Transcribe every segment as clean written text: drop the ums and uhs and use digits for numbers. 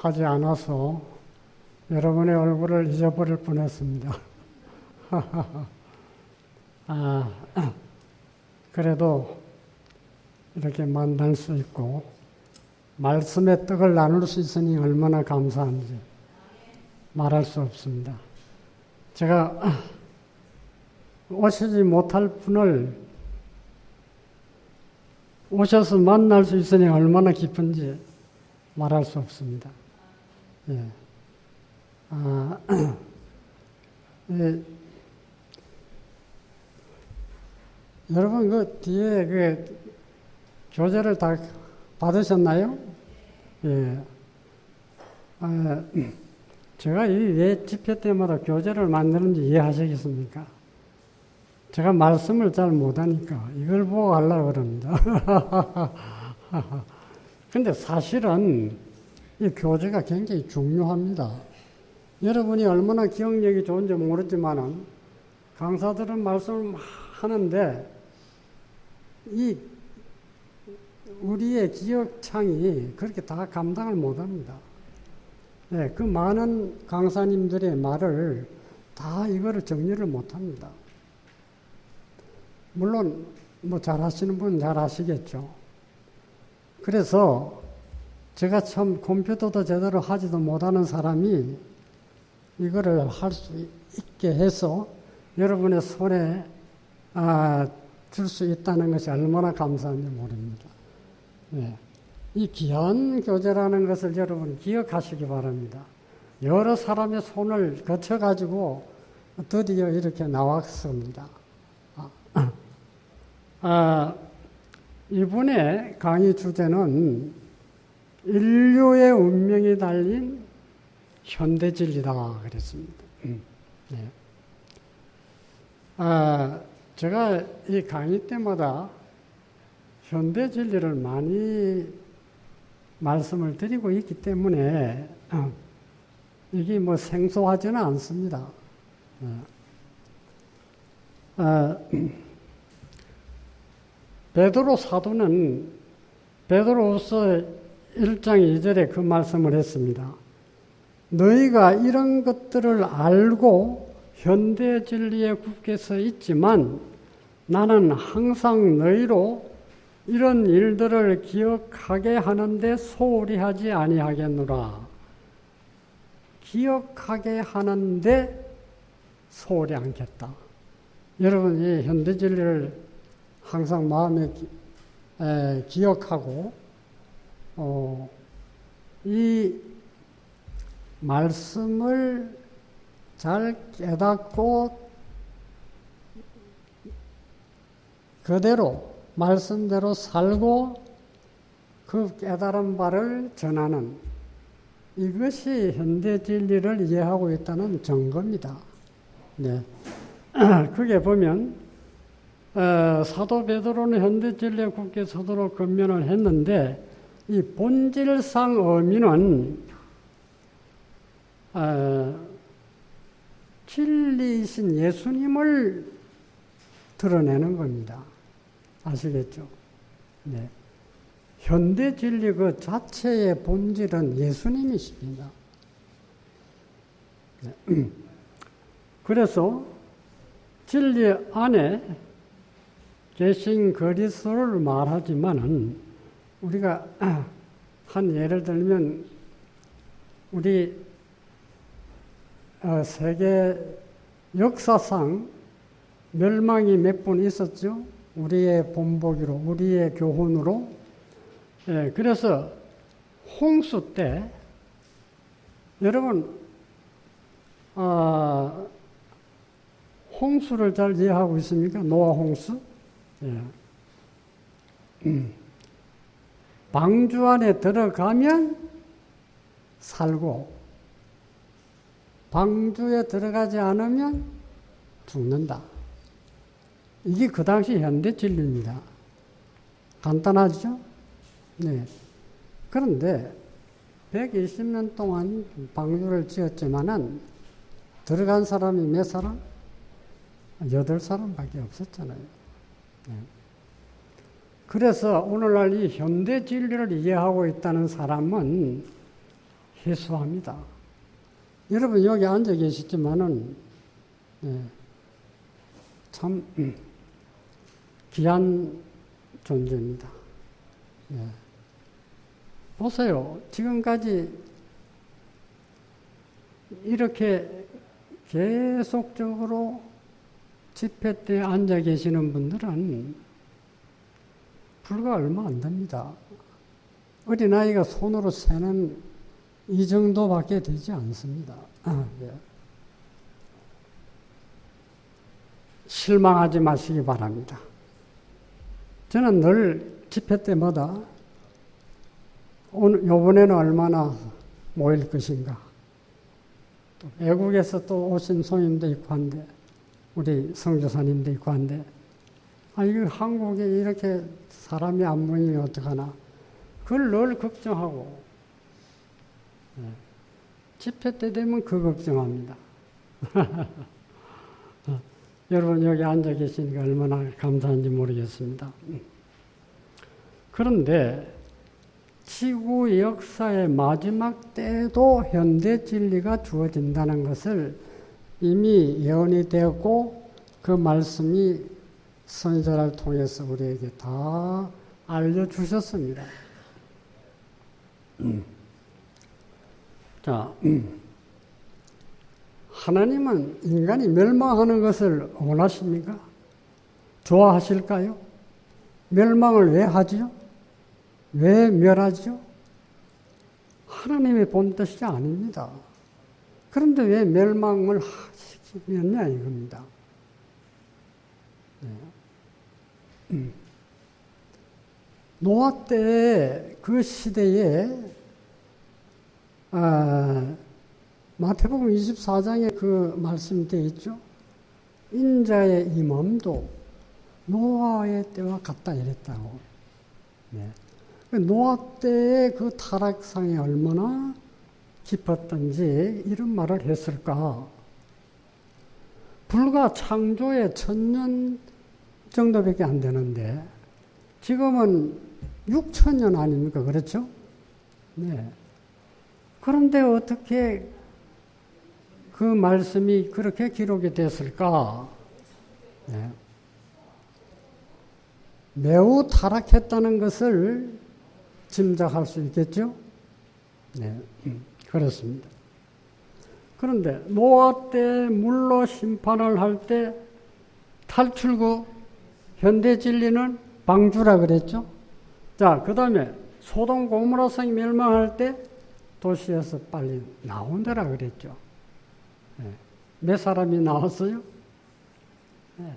하지 않아서 여러분의 얼굴을 잊어버릴 뻔했습니다. 그래도 이렇게 만날 수 있고 말씀의 떡을 나눌 수 있으니 얼마나 감사한지 말할 수 없습니다. 제가 오시지 못할 분을 오셔서 만날 수 있으니 얼마나 기쁜지 말할 수 없습니다. 예. 여러분 그 뒤에 그 교재를 다 받으셨나요? 예. 제가 왜 집회 때마다 교재를 만드는지 이해하시겠습니까? 제가 말씀을 잘 못하니까 이걸 보고 하려고 그럽니다. 근데 사실은 이 교재가 굉장히 중요합니다. 여러분이 얼마나 기억력이 좋은지 모르지만은 강사들은 말씀을 막 하는데 이 우리의 기억창이 그렇게 다 감당을 못합니다. 네, 그 많은 강사님들의 말을 다 이거를 정리를 못합니다. 물론 뭐 잘하시는 분은 잘 아시겠죠. 그래서 제가 참 컴퓨터도 제대로 하지도 못하는 사람이 이거를 할 수 있게 해서 여러분의 손에 줄 수 있다는 것이 얼마나 감사한지 모릅니다. 네. 이 귀한 교재라는 것을 여러분 기억하시기 바랍니다. 여러 사람의 손을 거쳐가지고 드디어 이렇게 나왔습니다. 이번에 강의 주제는 인류의 운명이 달린 현대진리다 그랬습니다. 네. 제가 이 강의 때마다 현대진리를 많이 말씀을 드리고 있기 때문에 이게 뭐 생소하지는 않습니다. 베드로 사도는 베드로후서 1장 2절에 그 말씀을 했습니다. 너희가 이런 것들을 알고 현대 진리에 굳게 서 있지만 나는 항상 너희로 이런 일들을 기억하게 하는데 소홀히 하지 아니하겠노라. 기억하게 하는데 소홀히 않겠다. 여러분이 현대 진리를 항상 마음에 기억하고 이 말씀을 잘 깨닫고 그대로 말씀대로 살고 그 깨달은 바를 전하는 이것이 현대 진리를 이해하고 있다는 증거입니다. 네. 그게 보면 사도 베드로는 현대 진리에 굳게 서도록 권면을 했는데 이 본질상 의미는 진리이신 예수님을 드러내는 겁니다. 아시겠죠? 네. 현대 진리 그 자체의 본질은 예수님이십니다. 네. 그래서 진리 안에 계신 그리스도를 말하지만은 우리가 한 예를 들면 우리 세계 역사상 멸망이 몇 번 있었죠. 우리의 본보기로, 우리의 교훈으로. 예, 그래서 홍수 때 여러분 홍수를 잘 이해하고 있습니까? 노아 홍수? 예. 방주 안에 들어가면 살고 방주에 들어가지 않으면 죽는다. 이게 그 당시 현대 진리입니다. 간단하죠? 네. 그런데 120년 동안 방주를 지었지만은 들어간 사람이 몇 사람? 8사람밖에 없었잖아요. 네. 그래서 오늘날 이 현대 진리를 이해하고 있다는 사람은 희소합니다. 여러분 여기 앉아 계시지만은 참 귀한 존재입니다. 보세요. 지금까지 이렇게 계속적으로 집회 때 앉아 계시는 분들은 불과 얼마 안 됩니다. 어린아이가 손으로 세는 이 정도밖에 되지 않습니다. 실망하지 마시기 바랍니다. 저는 늘 집회 때마다 요번에는 얼마나 모일 것인가. 또 외국에서 또 오신 손님도 있고 한데, 우리 성교사님도 있고 한데, 이거 한국에 이렇게 사람이 안 모이면 어떡하나. 그걸 늘 걱정하고, 집회 때 되면 그 걱정합니다. 여러분 여기 앉아 계시니까 얼마나 감사한지 모르겠습니다. 그런데 지구 역사의 마지막 때에도 현대 진리가 주어진다는 것을 이미 예언이 되었고 그 말씀이 선지자를 통해서 우리에게 다 알려주셨습니다. 자, 하나님은 인간이 멸망하는 것을 원하십니까? 좋아하실까요? 멸망을 왜 하지요? 왜 멸하지요? 하나님의 본뜻이 아닙니다. 그런데 왜 멸망을 하시겠냐 이겁니다. 노아 때 그 시대에 마태복음 24장에 그 말씀이 되어 있죠. 인자의 이 몸도 노아의 때와 같다 이랬다고. 노아 때의 그 타락상이 얼마나 깊었던지 이런 말을 했을까. 불과 창조의 1000년 정도밖에 안 되는데 지금은 6000년 아닙니까? 그렇죠? 네. 그런데 어떻게 그 말씀이 그렇게 기록이 됐을까? 네. 매우 타락했다는 것을 짐작할 수 있겠죠? 네, 그렇습니다. 그런데 노아 때 물로 심판을 할 때 탈출구 현대 진리는 방주라 그랬죠? 자, 그 다음에 소돔 고모라 성이 멸망할 때 도시에서 빨리 나온다라 그랬죠. 네. 몇 사람이 나왔어요? 네.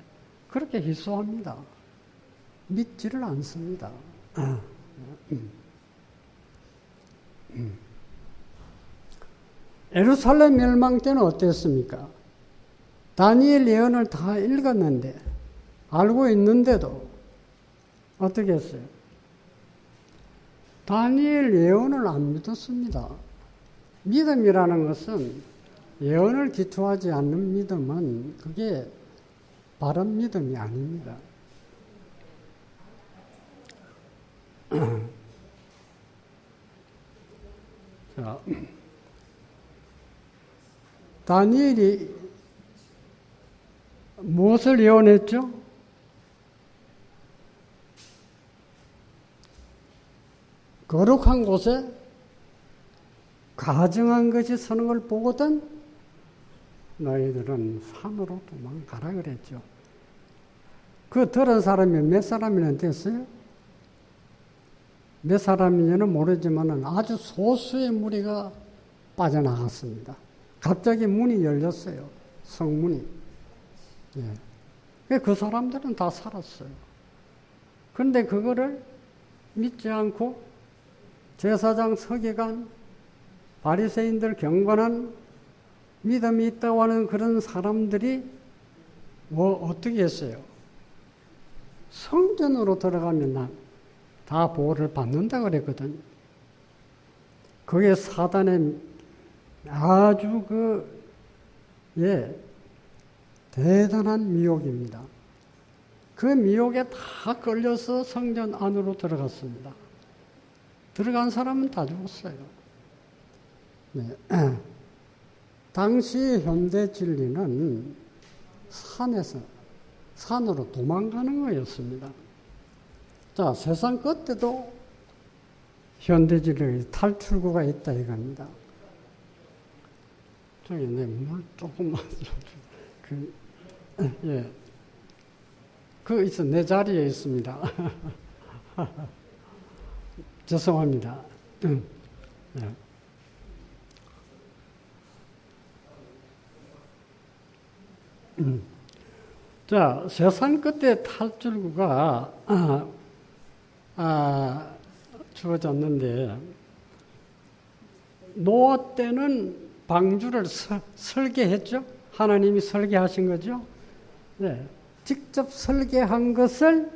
그렇게 희소합니다. 믿지를 않습니다. 예루살렘 멸망 때는 어땠습니까? 다니엘 예언을 다 읽었는데 알고 있는데도 어떻게 했어요? 다니엘 예언을 안 믿었습니다. 믿음이라는 것은 예언을 기초하지 않는 믿음은 그게 바른 믿음이 아닙니다. 자, 다니엘이 무엇을 예언했죠? 거룩한 곳에 가증한 것이 서는 걸 보거든 너희들은 산으로 도망가라 그랬죠. 그 들은 사람이 몇 사람이나 됐어요? 몇 사람인지는 모르지만 아주 소수의 무리가 빠져나갔습니다. 갑자기 문이 열렸어요. 성문이. 예. 그 사람들은 다 살았어요. 그런데 그거를 믿지 않고 제사장, 서기관, 바리새인들 경건한 믿음이 있다고 하는 그런 사람들이 어떻게 했어요? 성전으로 들어가면 다 보호를 받는다 그랬거든요. 그게 사단의 아주 대단한 미혹입니다. 그 미혹에 다 걸려서 성전 안으로 들어갔습니다. 들어간 사람은 다 죽었어요. 네. 당시 현대 진리는 산으로 도망가는 거였습니다. 자, 세상 끝에도 현대 진리의 탈출구가 있다 이겁니다. 저기 물 조금만 예. 그 있어 내 자리에 있습니다. 죄송합니다. 예. 자, 세상 끝에 탈출구가 주어졌는데 노아 때는 방주를 설계했죠. 하나님이 설계하신 거죠. 네. 직접 설계한 것을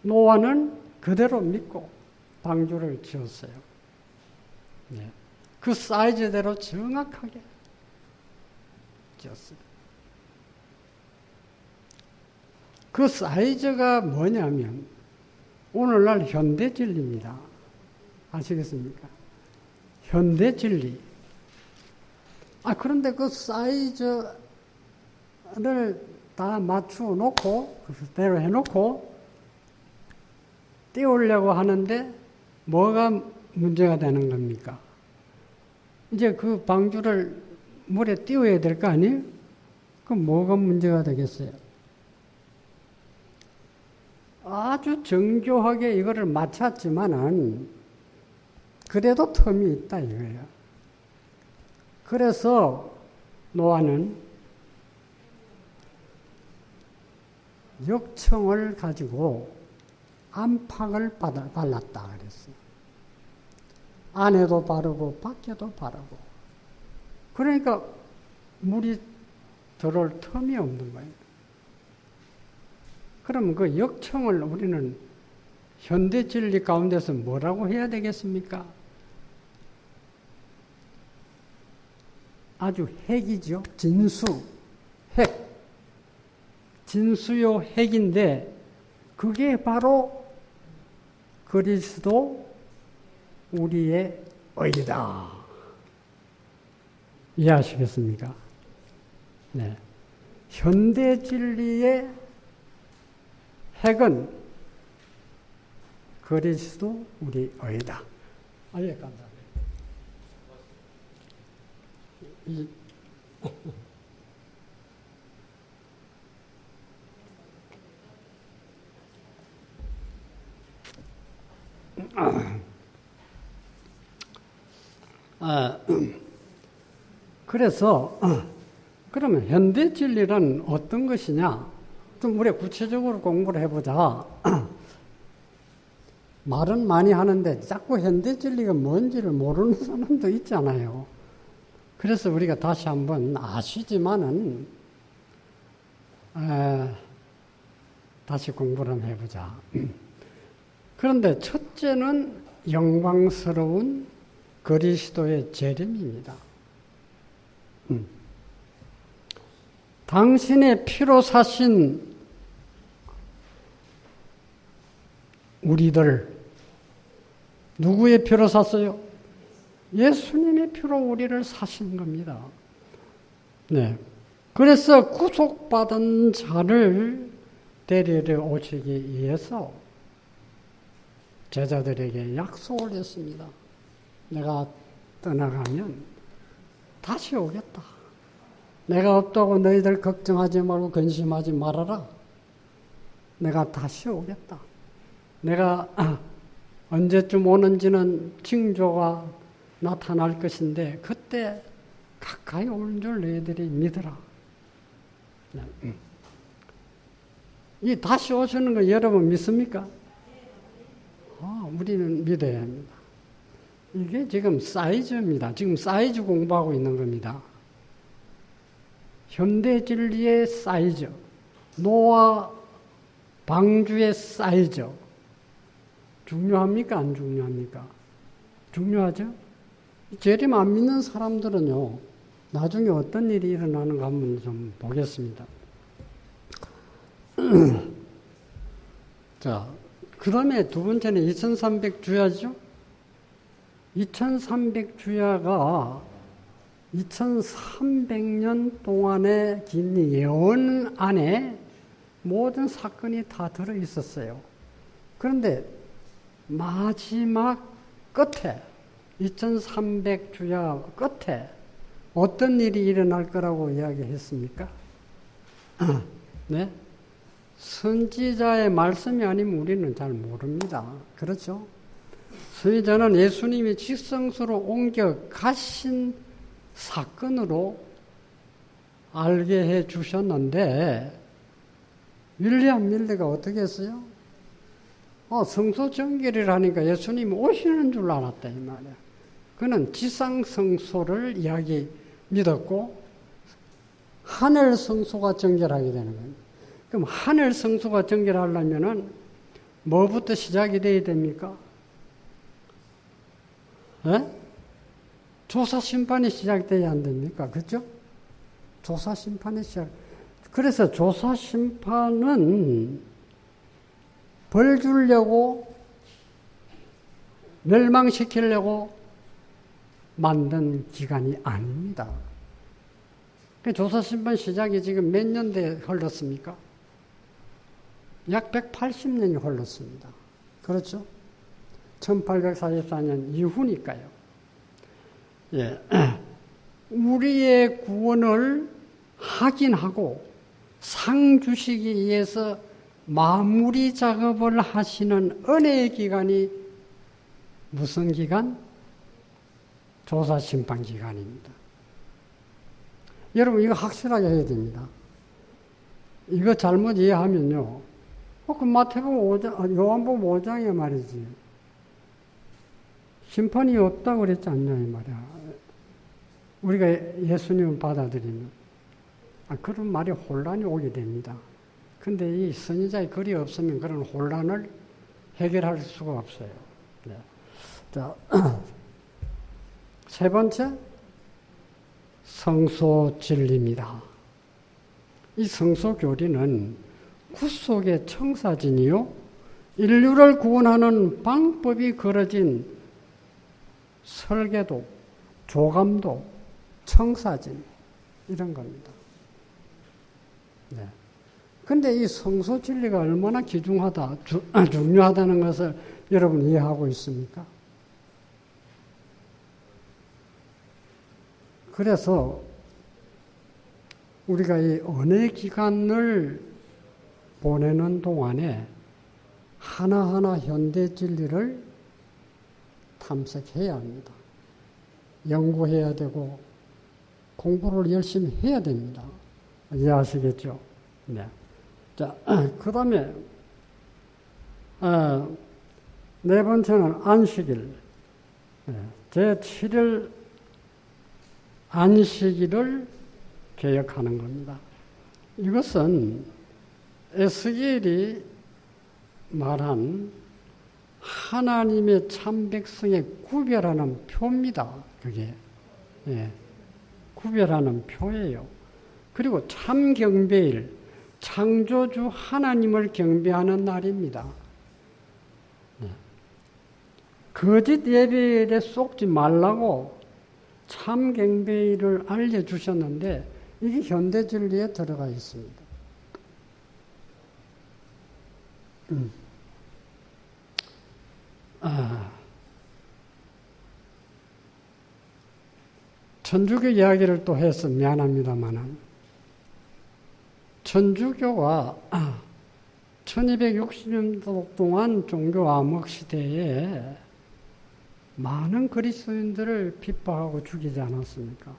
노아는 그대로 믿고 방주를 지었어요. 네. 그 사이즈대로 정확하게 지었어요. 그 사이즈가 뭐냐면 오늘날 현대 진리입니다. 아시겠습니까? 현대 진리. 그런데 그 사이즈를 다 맞추어 놓고, 그대로 해 놓고, 띄우려고 하는데, 뭐가 문제가 되는 겁니까? 이제 그 방주를 물에 띄워야 될 거 아니에요? 그럼 뭐가 문제가 되겠어요? 아주 정교하게 이거를 맞췄지만은, 그래도 텀이 있다 이거예요. 그래서 노아는 역청을 가지고 안팎을 발랐다 그랬어요. 안에도 바르고 밖에도 바르고. 그러니까 물이 들어올 틈이 없는 거예요. 그럼 그 역청을 우리는 현대 진리 가운데서 뭐라고 해야 되겠습니까? 아주 핵이죠. 진수, 핵. 진수요 핵인데 그게 바로 그리스도 우리의 의다. 이해하시겠습니까? 네. 현대 진리의 핵은 그리스도 우리 의다. 예, 감사합니다. 그래서 그러면 현대 진리란 어떤 것이냐? 좀 우리 구체적으로 공부를 해보자. 말은 많이 하는데 자꾸 현대 진리가 뭔지를 모르는 사람도 있잖아요. 그래서 우리가 다시 한번 아시지만은 다시 공부를 한번 해보자. 그런데 첫째는 영광스러운 그리스도의 재림입니다. 당신의 피로 사신 우리들 누구의 피로 샀어요? 예수님의 피로 우리를 사신 겁니다. 네. 그래서 구속받은 자를 데리러 오시기 위해서 제자들에게 약속을 했습니다. 내가 떠나가면 다시 오겠다. 내가 없다고 너희들 걱정하지 말고 근심하지 말아라. 내가 다시 오겠다. 내가 언제쯤 오는지는 징조가 나타날 것인데 그때 가까이 올 줄 너희들이 믿어라. 이 다시 오시는 거 여러분 믿습니까? 우리는 믿어야 합니다. 이게 지금 사이즈입니다. 지금 사이즈 공부하고 있는 겁니다. 현대 진리의 사이즈, 노아 방주의 사이즈 중요합니까? 안 중요합니까? 중요하죠? 재림 안 믿는 사람들은요, 나중에 어떤 일이 일어나는가 한번 좀 보겠습니다. 자, 그 다음에 두 번째는 2300주야죠? 2300주야가 2300년 동안의 긴 예언 안에 모든 사건이 다 들어 있었어요. 그런데 마지막 끝에 2300주야 끝에 어떤 일이 일어날 거라고 이야기했습니까? 네? 선지자의 말씀이 아니면 우리는 잘 모릅니다. 그렇죠? 선지자는 예수님이 직성소로 옮겨 가신 사건으로 알게 해 주셨는데 윌리엄 밀레가 어떻게 했어요? 성소 정결이라니까 예수님이 오시는 줄 알았다 이 말이야. 그는 지상 성소를 믿었고 하늘 성소가 정결하게 되는 거예요. 그럼 하늘 성소가 정결하려면은 뭐부터 시작이 돼야 됩니까? 조사 심판이 시작돼야 안 됩니까? 그렇죠? 조사 심판이 그래서 조사 심판은 벌 주려고 멸망시키려고 만든 기간이 아닙니다. 조사 심판 시작이 지금 몇 년대 흘렀습니까? 약 180년이 흘렀습니다. 그렇죠? 1844년 이후니까요. 예. 우리의 구원을 확인하고 상 주시기 위해서 마무리 작업을 하시는 은혜의 기간이 무슨 기간? 조사 심판 기간입니다. 여러분 이거 확실하게 해야 됩니다. 이거 잘못 이해하면요. 그 마태복음 5장, 요한복음 5장에 말이지. 심판이 없다고 그랬지 않냐 이 말이야. 우리가 예수님을 받아들이면 그런 말이 혼란이 오게 됩니다. 근데 이 선지자의 글이 없으면 그런 혼란을 해결할 수가 없어요. 네. 자, 세 번째, 성소 진리입니다. 이 성소 교리는 구속의 청사진이요, 인류를 구원하는 방법이 그려진 설계도, 조감도, 청사진 이런 겁니다. 네. 근데 이 성소 진리가 얼마나 중요하다는 것을 여러분 이해하고 있습니까? 그래서 우리가 이 은혜 기간을 보내는 동안에 하나하나 현대 진리를 탐색해야 합니다. 연구해야 되고 공부를 열심히 해야 됩니다. 이해하시겠죠? 네. 자, 그 다음에 네 번째는 안식일. 제7일 안식일을 개혁하는 겁니다. 이것은 에스겔이 말한 하나님의 참 백성의 구별하는 표입니다. 그게 구별하는 표예요. 그리고 참 경배일, 창조주 하나님을 경배하는 날입니다. 거짓 예배에 속지 말라고 참 경배일을 알려주셨는데 이게 현대 진리에 들어가 있습니다. 천주교 이야기를 또 해서 미안합니다만은 천주교가 1260년 동안 종교 암흑 시대에 많은 그리스도인들을 핍박하고 죽이지 않았습니까?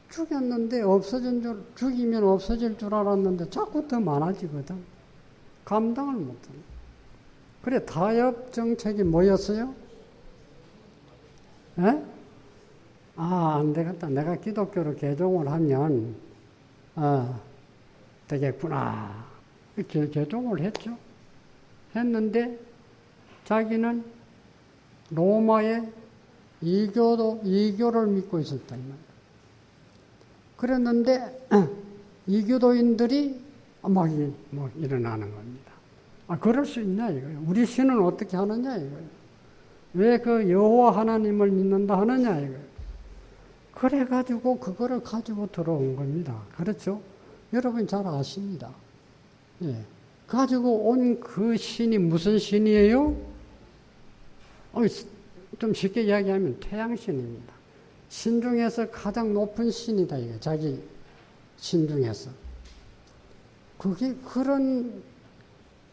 죽였는데 죽이면 없어질 줄 알았는데 자꾸 더 많아지거든. 감당을 못해. 그래 타협 정책이 뭐였어요? 안 되겠다. 내가 기독교로 개종을 하면 되겠구나. 개종을 했죠. 했는데 자기는 로마의 이교를 믿고 있었다. 그랬는데 이교도인들이 막 일어나는 겁니다. 그럴 수 있냐 이거예요. 우리 신은 어떻게 하느냐 이거예요. 왜 그 여호와 하나님을 믿는다 하느냐 이거예요. 그래가지고 그거를 가지고 들어온 겁니다. 그렇죠? 여러분 잘 아십니다. 예. 가지고 온 그 신이 무슨 신이에요? 좀 쉽게 이야기하면 태양신입니다. 신 중에서 가장 높은 신이다, 이게. 자기 신 중에서. 그게 그런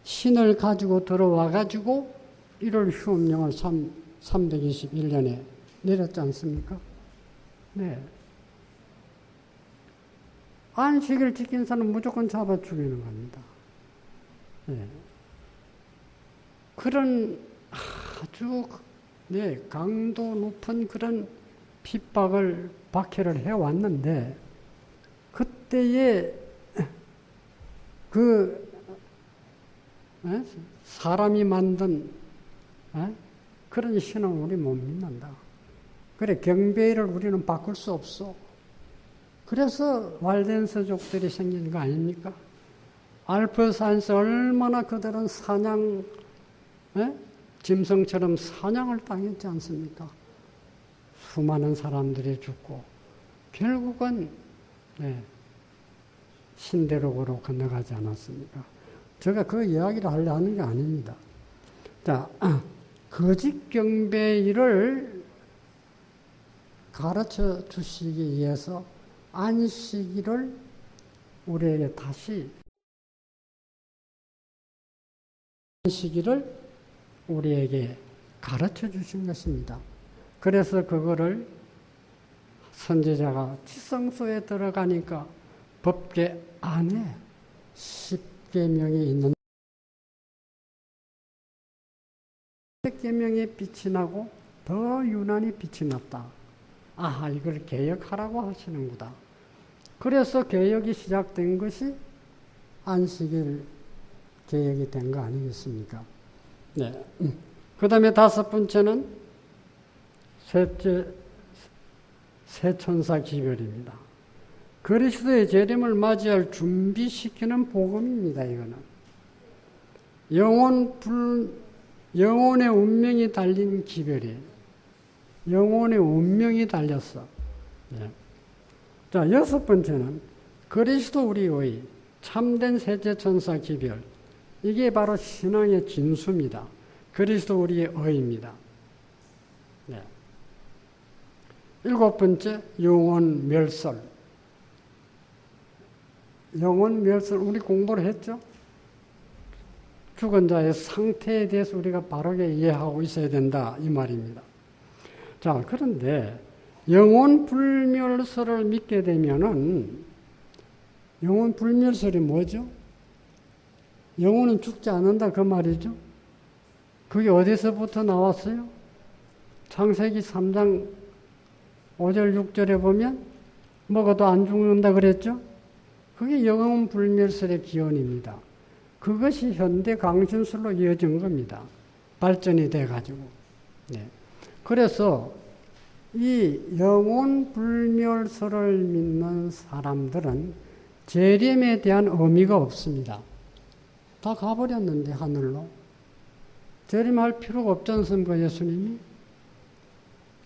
신을 가지고 들어와가지고 1월 휴업령을 321년에 내렸지 않습니까? 네. 안식일 지킨 사람은 무조건 잡아 죽이는 겁니다. 네. 그런 아주 강도 높은 그런 핍박을 박해를 해왔는데 그때에 사람이 만든 그런 신은 우리 못 믿는다. 그래 경배를 우리는 바꿀 수 없어. 그래서 왈덴스족들이 생긴 거 아닙니까? 알프스에서 얼마나 그들은 사냥, 짐승처럼 사냥을 당했지 않습니까? 수많은 사람들이 죽고 결국은 신대륙으로 건너가지 않았습니까? 제가 그 이야기를 하려 하는 게 아닙니다. 자, 거짓 경배를 가르쳐 주시기 위해서 안식일을 우리에게 다시 안식일을 우리에게 가르쳐 주신 것입니다. 그래서 그거를 선지자가 지성소에 들어가니까 법궤 안에 10계명이 있는 10계명의 빛이 나고 더 유난히 빛이 났다. 아하, 이걸 개혁하라고 하시는구나. 그래서 개혁이 시작된 것이 안식일 개혁이 된 거 아니겠습니까? 네. 그 다음에 다섯 번째는 새천사 기별입니다. 그리스도의 재림을 맞이할 준비시키는 복음입니다. 이거는 영혼의 운명이 달린 기별이에요. 영혼의 운명이 달렸어. 네. 자, 여섯 번째는 그리스도 우리의 참된 셋째천사 기별. 이게 바로 신앙의 진수입니다. 그리스도 우리의 의입니다. 네. 일곱 번째, 영혼 멸설. 영혼 멸설, 우리 공부를 했죠? 죽은 자의 상태에 대해서 우리가 바르게 이해하고 있어야 된다, 이 말입니다. 자, 그런데 영혼 불멸설을 믿게 되면은 영혼 불멸설이 뭐죠? 영혼은 죽지 않는다 그 말이죠. 그게 어디서부터 나왔어요? 창세기 3장 5절 6절에 보면 먹어도 안 죽는다 그랬죠? 그게 영혼 불멸설의 기원입니다. 그것이 현대 강신술로 이어진 겁니다. 발전이 돼가지고. 네. 그래서 이 영혼 불멸설을 믿는 사람들은 재림에 대한 의미가 없습니다. 다 가버렸는데 하늘로. 재림할 필요가 없지 않습니까, 예수님이?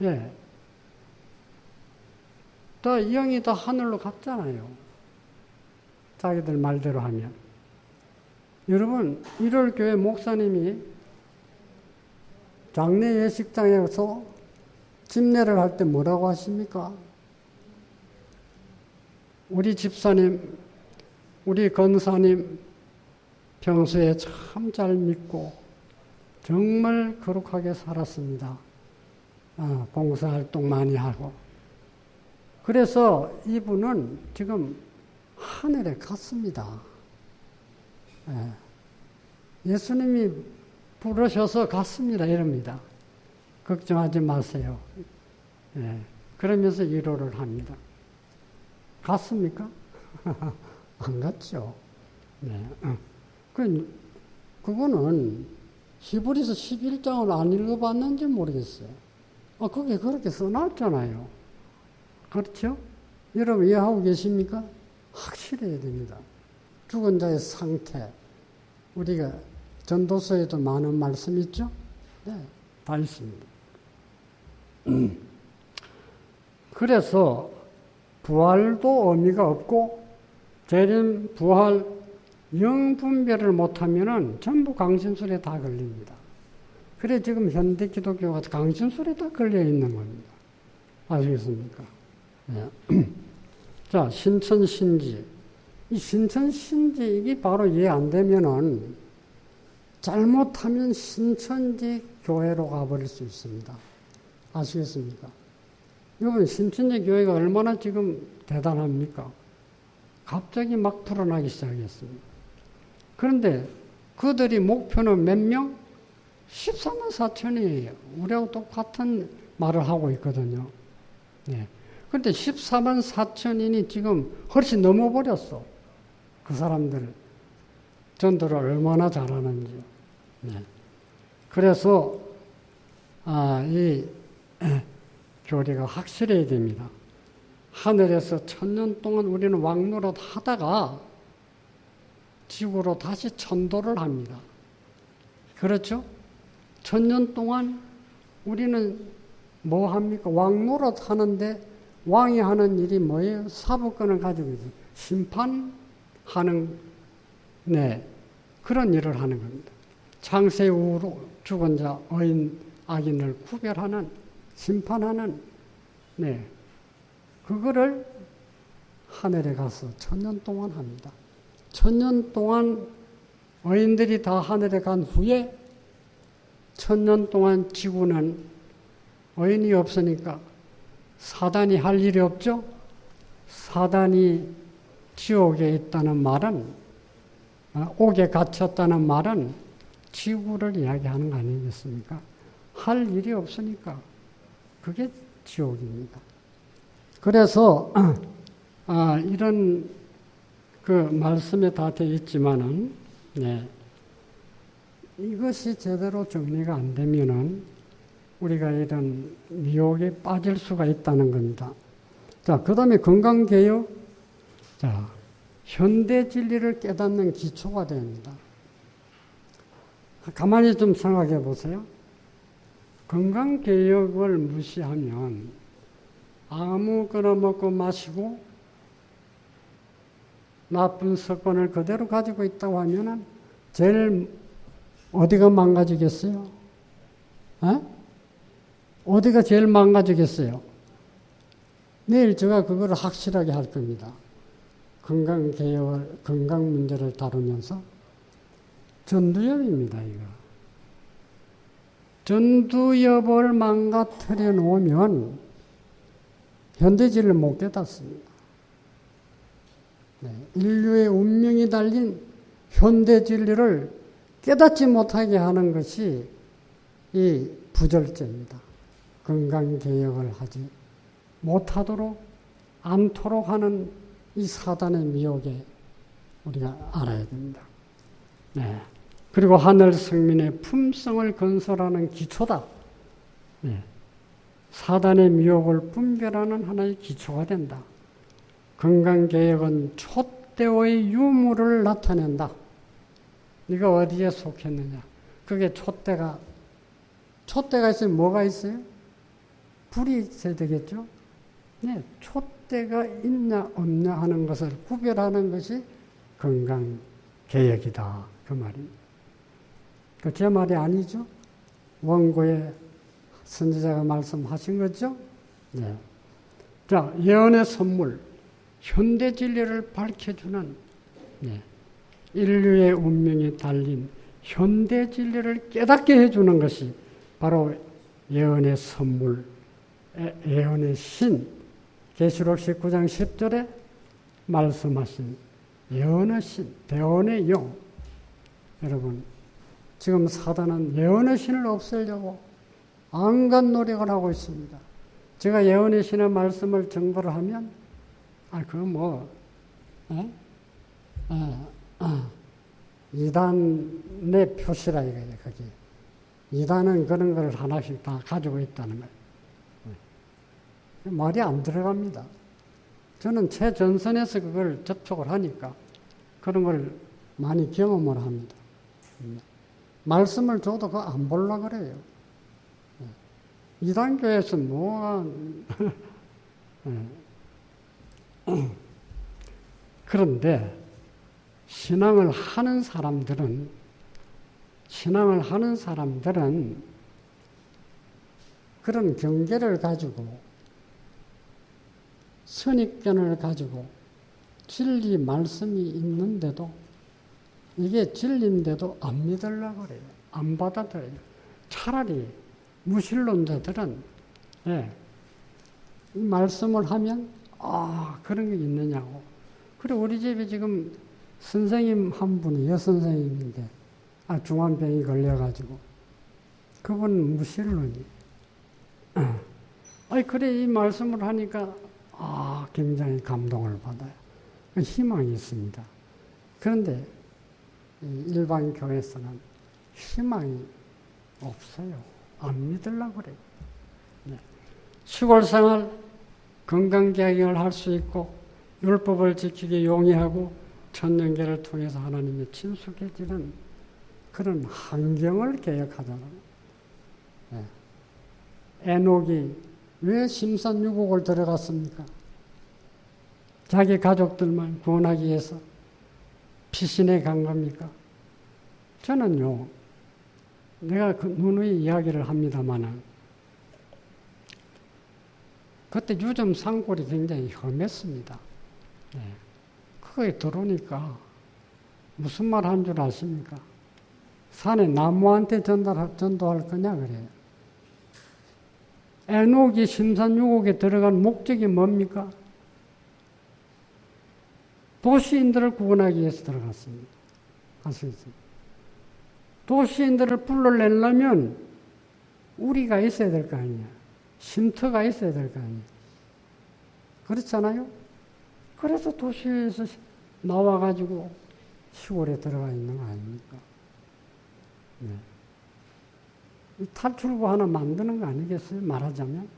예. 다 영이 다 하늘로 갔잖아요. 자기들 말대로 하면. 여러분, 1월 교회 목사님이 장례 예식장에서 집례를 할 때 뭐라고 하십니까? 우리 집사님, 우리 권사님 평소에 참 잘 믿고 정말 거룩하게 살았습니다. 봉사활동 많이 하고. 그래서 이분은 지금 하늘에 갔습니다. 예수님이 부르셔서 갔습니다. 이럽니다. 걱정하지 마세요. 그러면서 위로를 합니다. 갔습니까? 안 갔죠. 그거는 히브리서 11장을 안 읽어봤는지 모르겠어요. 거기에 그렇게 써놨잖아요. 그렇죠? 여러분 이해하고 계십니까? 확실히 해야 됩니다. 죽은 자의 상태. 우리가 전도서에도 많은 말씀 있죠? 네, 다 있습니다. 그래서 부활도 의미가 없고 재림, 부활, 영분별을 못하면은 전부 강신술에 다 걸립니다. 그래 지금 현대 기독교가 강신술에 다 걸려 있는 겁니다. 아시겠습니까? 네. 자, 신천신지. 이 신천신지 이게 바로 이해 안 되면은 잘못하면 신천지 교회로 가버릴 수 있습니다. 아시겠습니까? 여러분, 신천지 교회가 얼마나 지금 대단합니까? 갑자기 막 불어나기 시작했습니다. 그런데 그들이 목표는 몇 명? 14만 4천이에요. 우리하고 똑같은 말을 하고 있거든요. 네. 그런데 14만 4천인이 지금 훨씬 넘어버렸어. 그 사람들 전도를 얼마나 잘하는지. 네. 그래서 이 교리가 확실해야 됩니다. 하늘에서 1000년 동안 우리는 왕노릇 하다가 지구로 다시 천도를 합니다. 그렇죠? 1000년 동안 우리는 뭐 합니까? 왕노릇 하는데 왕이 하는 일이 뭐예요? 사법권을 가지고 있어요. 심판하는, 네, 그런 일을 하는 겁니다. 창세 후로 죽은 자, 의인, 악인을 구별하는, 심판하는, 네, 그거를 하늘에 가서 1000년 동안 합니다. 1000년 동안 의인들이 다 하늘에 간 후에 1000년 동안 지구는 의인이 없으니까 사단이 할 일이 없죠? 사단이 지옥에 있다는 말은, 옥에 갇혔다는 말은 지구를 이야기하는 거 아니겠습니까? 할 일이 없으니까 그게 지옥입니다. 그래서 이런 그 말씀에 다 되어 있지만은, 네, 이것이 제대로 정리가 안 되면은 우리가 이런 미혹에 빠질 수가 있다는 겁니다. 자, 그 다음에 건강개혁. 자, 현대 진리를 깨닫는 기초가 됩니다. 가만히 좀 생각해 보세요. 건강개혁을 무시하면 아무거나 먹고 마시고 나쁜 습관을 그대로 가지고 있다고 하면은 제일 어디가 망가지겠어요? 어디가 제일 망가지겠어요? 내일 제가 그걸 확실하게 할 겁니다. 건강개혁을, 건강 문제를 다루면서 전두엽입니다, 이거. 전두엽을 망가뜨려 놓으면 현대진리를 못 깨닫습니다. 네, 인류의 운명이 달린 현대진리를 깨닫지 못하게 하는 것이 이 부절제입니다. 건강개혁을 하지 못하도록 않도록 하는 이 사단의 미혹에 우리가 알아야 됩니다. 네. 그리고 하늘 성민의 품성을 건설하는 기초다. 네. 사단의 미혹을 분별하는 하나의 기초가 된다. 건강개혁은 촛대의 유무를 나타낸다. 네가 어디에 속했느냐. 그게 촛대가 있으면 뭐가 있어요? 불이 있어야 되겠죠? 네, 촛대가 있냐 없냐 하는 것을 구별하는 것이 건강개혁이다. 그 말입니다. 제 말이 아니죠? 원고에 선지자가 말씀하신 거죠? 네. 자, 예언의 선물, 현대 진리를 밝혀주는, 네, 인류의 운명이 달린 현대 진리를 깨닫게 해주는 것이 바로 예언의 선물, 예언의 신, 계시록 19장 10절에 말씀하신 예언의 신, 대언의 영. 여러분, 지금 사단은 예언의 신을 없애려고 안간 노력을 하고 있습니다. 제가 예언의 신의 말씀을 증거를 하면, 이단의 표시라 이거예요, 거기. 이단은 그런 걸 하나씩 다 가지고 있다는 거예요. 말이 안 들어갑니다. 저는 최전선에서 그걸 접촉을 하니까 그런 걸 많이 경험을 합니다. 말씀을 줘도 그거 안 보려고 그래요. 이단교에서 뭐가 그런데 신앙을 하는 사람들은 그런 경계를 가지고 선입견을 가지고 진리 말씀이 있는데도 이게 진리인데도 안 믿으려고 그래요. 안 받아들여요. 차라리 무신론자들은 이 말씀을 하면 그런 게 있느냐고. 그리고 우리 집에 지금 선생님 한 분이 여선생님인데 중환병이 걸려가지고 그분 무신론이 그래 이 말씀을 하니까 굉장히 감동을 받아요. 희망이 있습니다. 그런데 일반 교회에서는 희망이 없어요. 안 믿으려고 그래요. 시골 생활 건강개혁을 할 수 있고 율법을 지키기 용이하고 천년계를 통해서 하나님의 친숙해지는 그런 환경을 개혁하자는 에녹이 왜 심산유곡을 들어갔습니까? 자기 가족들만 구원하기 위해서 피신해 간 겁니까? 저는요, 내가 누누이 이야기를 합니다마는 그때 유점 산골이 굉장히 험했습니다. 그거에 들어오니까 무슨 말 한 줄 아십니까? 산에 나무한테 전도할 거냐 그래요. 에녹이 심산유곡에 들어간 목적이 뭡니까? 도시인들을 구원하기 위해서 들어갔습니다. 아시겠습니까? 도시인들을 불러내려면 우리가 있어야 될 거 아니야. 쉼터가 있어야 될 거 아니야. 그렇잖아요? 그래서 도시에서 나와가지고 시골에 들어가 있는 거 아닙니까? 탈출구 하나 만드는 거 아니겠어요? 말하자면.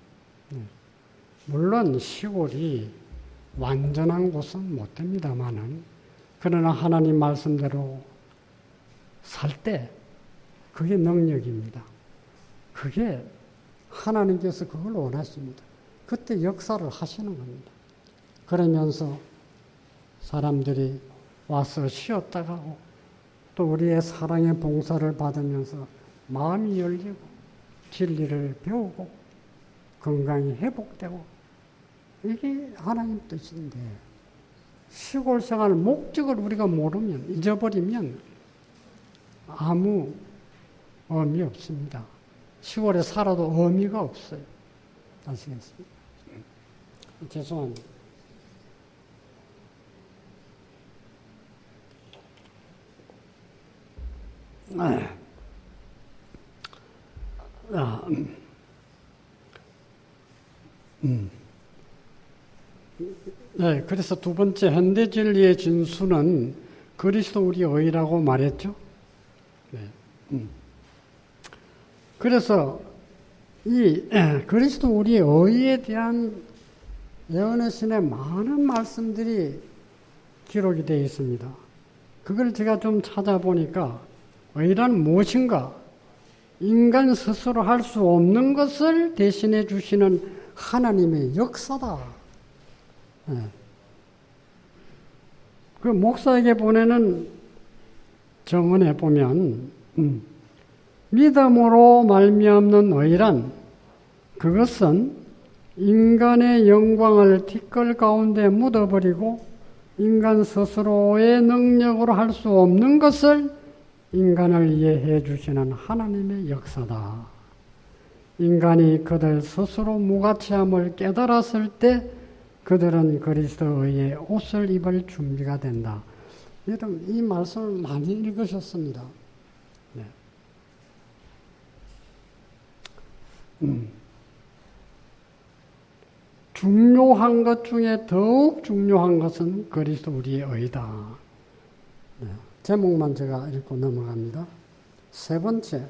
물론 시골이 완전한 곳은 못 됩니다만은, 그러나 하나님 말씀대로 살 때 그게 능력입니다. 그게 하나님께서 그걸 원하십니다. 그때 역사를 하시는 겁니다. 그러면서 사람들이 와서 쉬었다 가고 또 우리의 사랑의 봉사를 받으면서 마음이 열리고 진리를 배우고 건강이 회복되고 이게 하나님 뜻인데 시골 생활 목적을 우리가 모르면 잊어버리면 아무 의미 없습니다. 시골에 살아도 의미가 없어요. 아시겠습니까? 죄송합니다. 네, 그래서 두 번째 현대 진리의 진수는 그리스도 우리 의라고 말했죠. 네. 그래서 이 그리스도 우리 의에 대한 예언의 신의 많은 말씀들이 기록이 되어 있습니다. 그걸 제가 좀 찾아보니까 의란 무엇인가? 인간 스스로 할 수 없는 것을 대신해 주시는 하나님의 역사다. 그 목사에게 보내는 정언에 보면 믿음으로 말미암는 의란 그것은 인간의 영광을 티끌 가운데 묻어버리고 인간 스스로의 능력으로 할 수 없는 것을 인간을 이해해 주시는 하나님의 역사다. 인간이 그들 스스로 무가치함을 깨달았을 때 그들은 그리스도의 옷을 입을 준비가 된다. 여러분 이 말씀을 많이 읽으셨습니다. 네. 중요한 것 중에 더욱 중요한 것은 그리스도 우리의 의다. 네. 제목만 제가 읽고 넘어갑니다. 세 번째,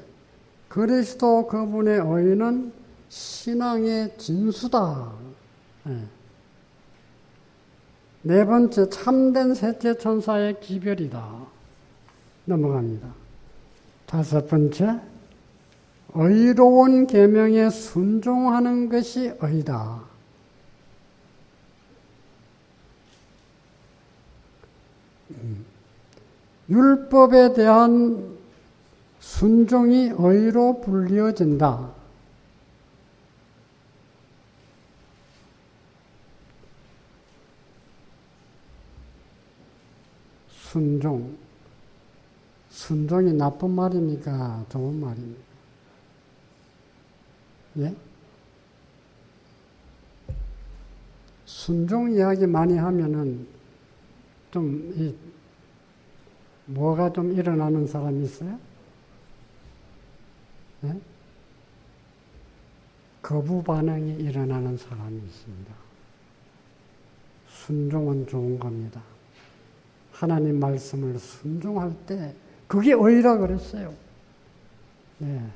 그리스도 그분의 의는 신앙의 진수다. 네 번째, 참된 셋째 천사의 기별이다. 넘어갑니다. 다섯 번째, 의로운 계명에 순종하는 것이 의다. 율법에 대한 순종이 의로 불리어진다. 순종이 나쁜 말입니까? 좋은 말입니까? 예? 순종 이야기 많이 하면은 뭐가 좀 일어나는 사람이 있어요? 예? 거부 반응이 일어나는 사람이 있습니다. 순종은 좋은 겁니다. 하나님 말씀을 순종할 때 그게 의라 그랬어요. 네.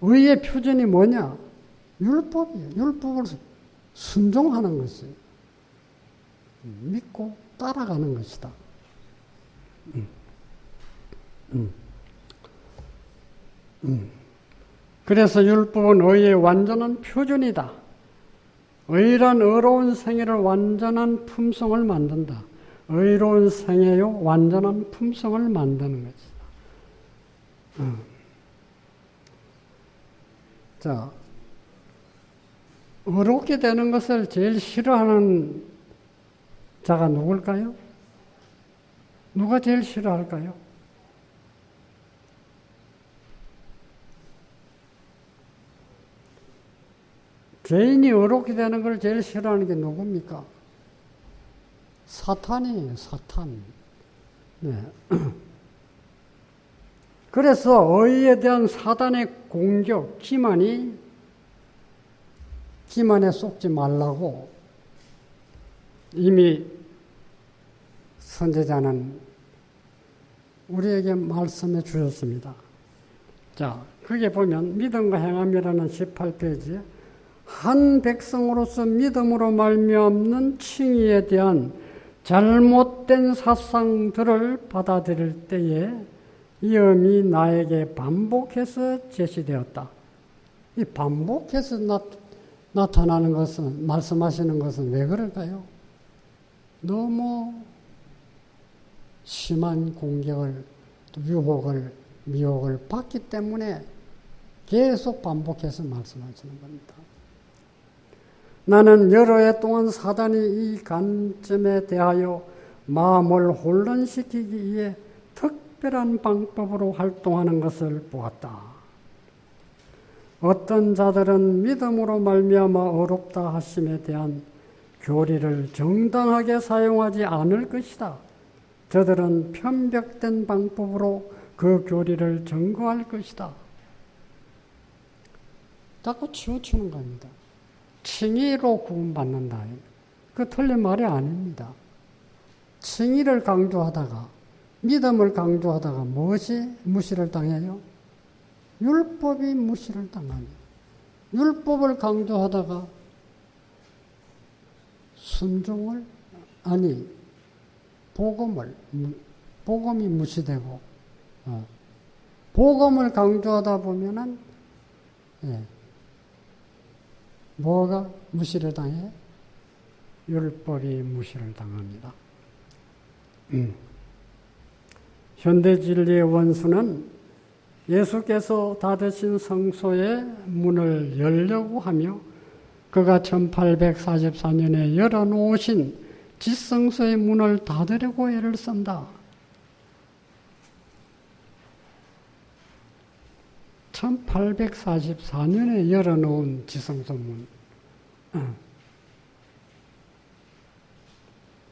의의 표준이 뭐냐? 율법이에요. 율법을 순종하는 것이에요. 믿고 따라가는 것이다. 그래서 율법은 의의 완전한 표준이다. 의란 의로운 생애를 완전한 품성을 만든다. 의로운 생애요 완전한 품성을 만드는 것이다. 자, 의롭게 되는 것을 제일 싫어하는 자가 누굴까요? 누가 제일 싫어할까요? 죄인이 의롭게 되는 걸 제일 싫어하는 게 누굽니까? 사탄이에요, 사탄. 네. 그래서 의에 대한 사단의 공격, 기만에 속지 말라고 이미 선지자는 우리에게 말씀해 주셨습니다. 자, 거기에 보면 믿음과 행함이라는 18페이지에 한 백성으로서 믿음으로 말미암는 칭의에 대한 잘못된 사상들을 받아들일 때에 이 엄이 나에게 반복해서 제시되었다. 이 반복해서 나타나는 것은, 말씀하시는 것은 왜 그럴까요? 너무 심한 공격을, 유혹을, 미혹을 받기 때문에 계속 반복해서 말씀하시는 겁니다. 나는 여러 해 동안 사단이 이 관점에 대하여 마음을 혼란시키기 위해 특별한 방법으로 활동하는 것을 보았다. 어떤 자들은 믿음으로 말미암아 어렵다 하심에 대한 교리를 정당하게 사용하지 않을 것이다. 저들은 편벽된 방법으로 그 교리를 증거할 것이다. 자꾸 치우치는 겁니다. 칭의로 구원받는다. 그 틀린 말이 아닙니다. 칭의를 강조하다가 믿음을 강조하다가 무엇이 무시를 당해요? 율법이 무시를 당합니다. 율법을 강조하다가 순종을 복음이 무시되고 복음을 강조하다 보면은 뭐가 무시를 당해? 율법이 무시를 당합니다. 현대 진리의 원수는 예수께서 닫으신 성소의 문을 열려고 하며 그가 1844년에 열어놓으신 지성소의 문을 닫으려고 애를 쓴다. 1844년에 열어놓은 지성소 문.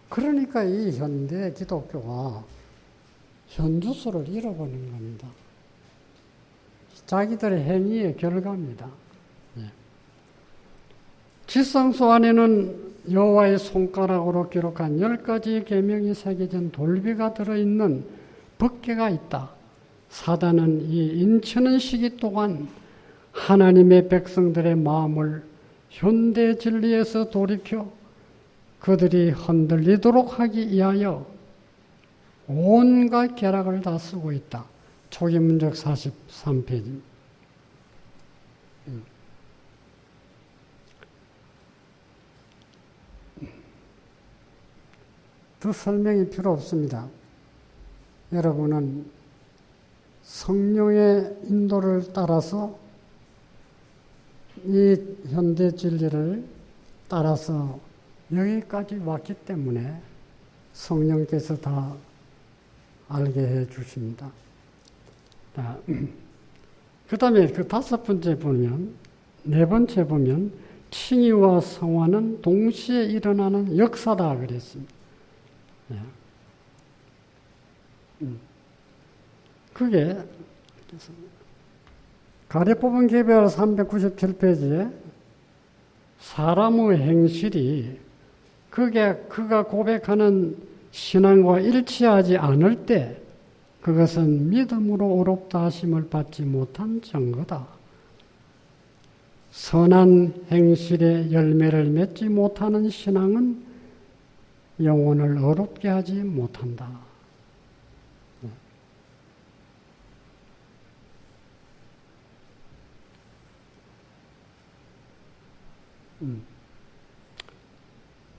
그러니까 이 현대 기독교가 현주소를 잃어버린 겁니다. 자기들의 행위의 결과입니다. 지성소 안에는 여호와의 손가락으로 기록한 10가지 계명이 새겨진 돌비가 들어있는 법궤가 있다. 사단은 이 인치는 시기 동안 하나님의 백성들의 마음을 현대 진리에서 돌이켜 그들이 흔들리도록 하기 위하여 온갖 계략을 다 쓰고 있다. 초기 문적 43페이지. 더 설명이 필요 없습니다. 여러분은 성령의 인도를 따라서 이 현대 진리를 따라서 여기까지 왔기 때문에 성령께서 다 알게 해 주십니다. 그 다음에 그 다섯 번째 보면, 네 번째 보면, 칭의와 성화는 동시에 일어나는 역사다 그랬습니다. 그게 가래뽑은 개별 397페이지에 사람의 행실이 그가 고백하는 신앙과 일치하지 않을 때 그것은 믿음으로 의롭다 하심을 받지 못한 증거다. 선한 행실의 열매를 맺지 못하는 신앙은 영혼을 의롭게 하지 못한다.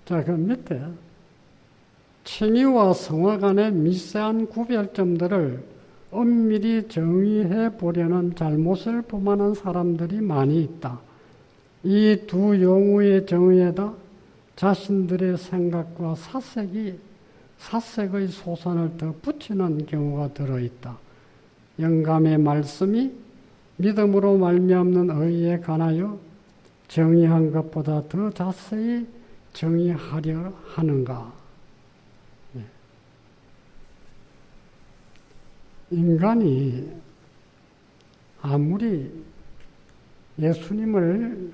자, 그 밑에 칭의와 성화 간의 미세한 구별점들을 엄밀히 정의해 보려는 잘못을 범하는 사람들이 많이 있다. 이 두 용어의 정의에다 자신들의 생각과 사색의 소선을 더 붙이는 경우가 들어있다. 영감의 말씀이 믿음으로 말미암는 의에 관하여 정의한 것보다 더 자세히 정의하려 하는가? 인간이 아무리 예수님을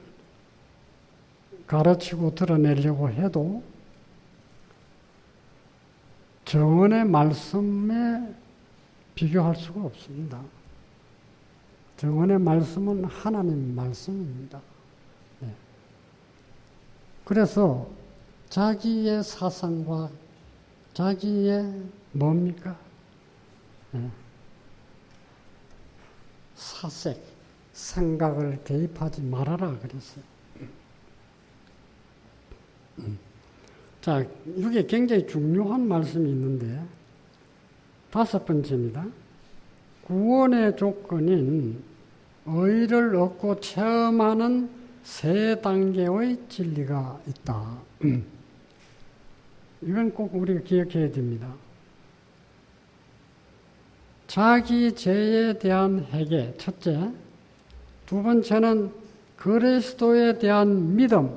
가르치고 드러내려고 해도 정언의 말씀에 비교할 수가 없습니다. 정언의 말씀은 하나님 말씀입니다. 그래서 자기의 사상과 자기의 뭡니까? 사색, 생각을 개입하지 말아라 그랬어요. 자, 이게 굉장히 중요한 말씀이 있는데 다섯 번째입니다. 구원의 조건인 의를 얻고 체험하는 세 단계의 진리가 있다. 이건 꼭 우리가 기억해야 됩니다. 자기 죄에 대한 회개, 첫째. 두 번째는 그리스도에 대한 믿음.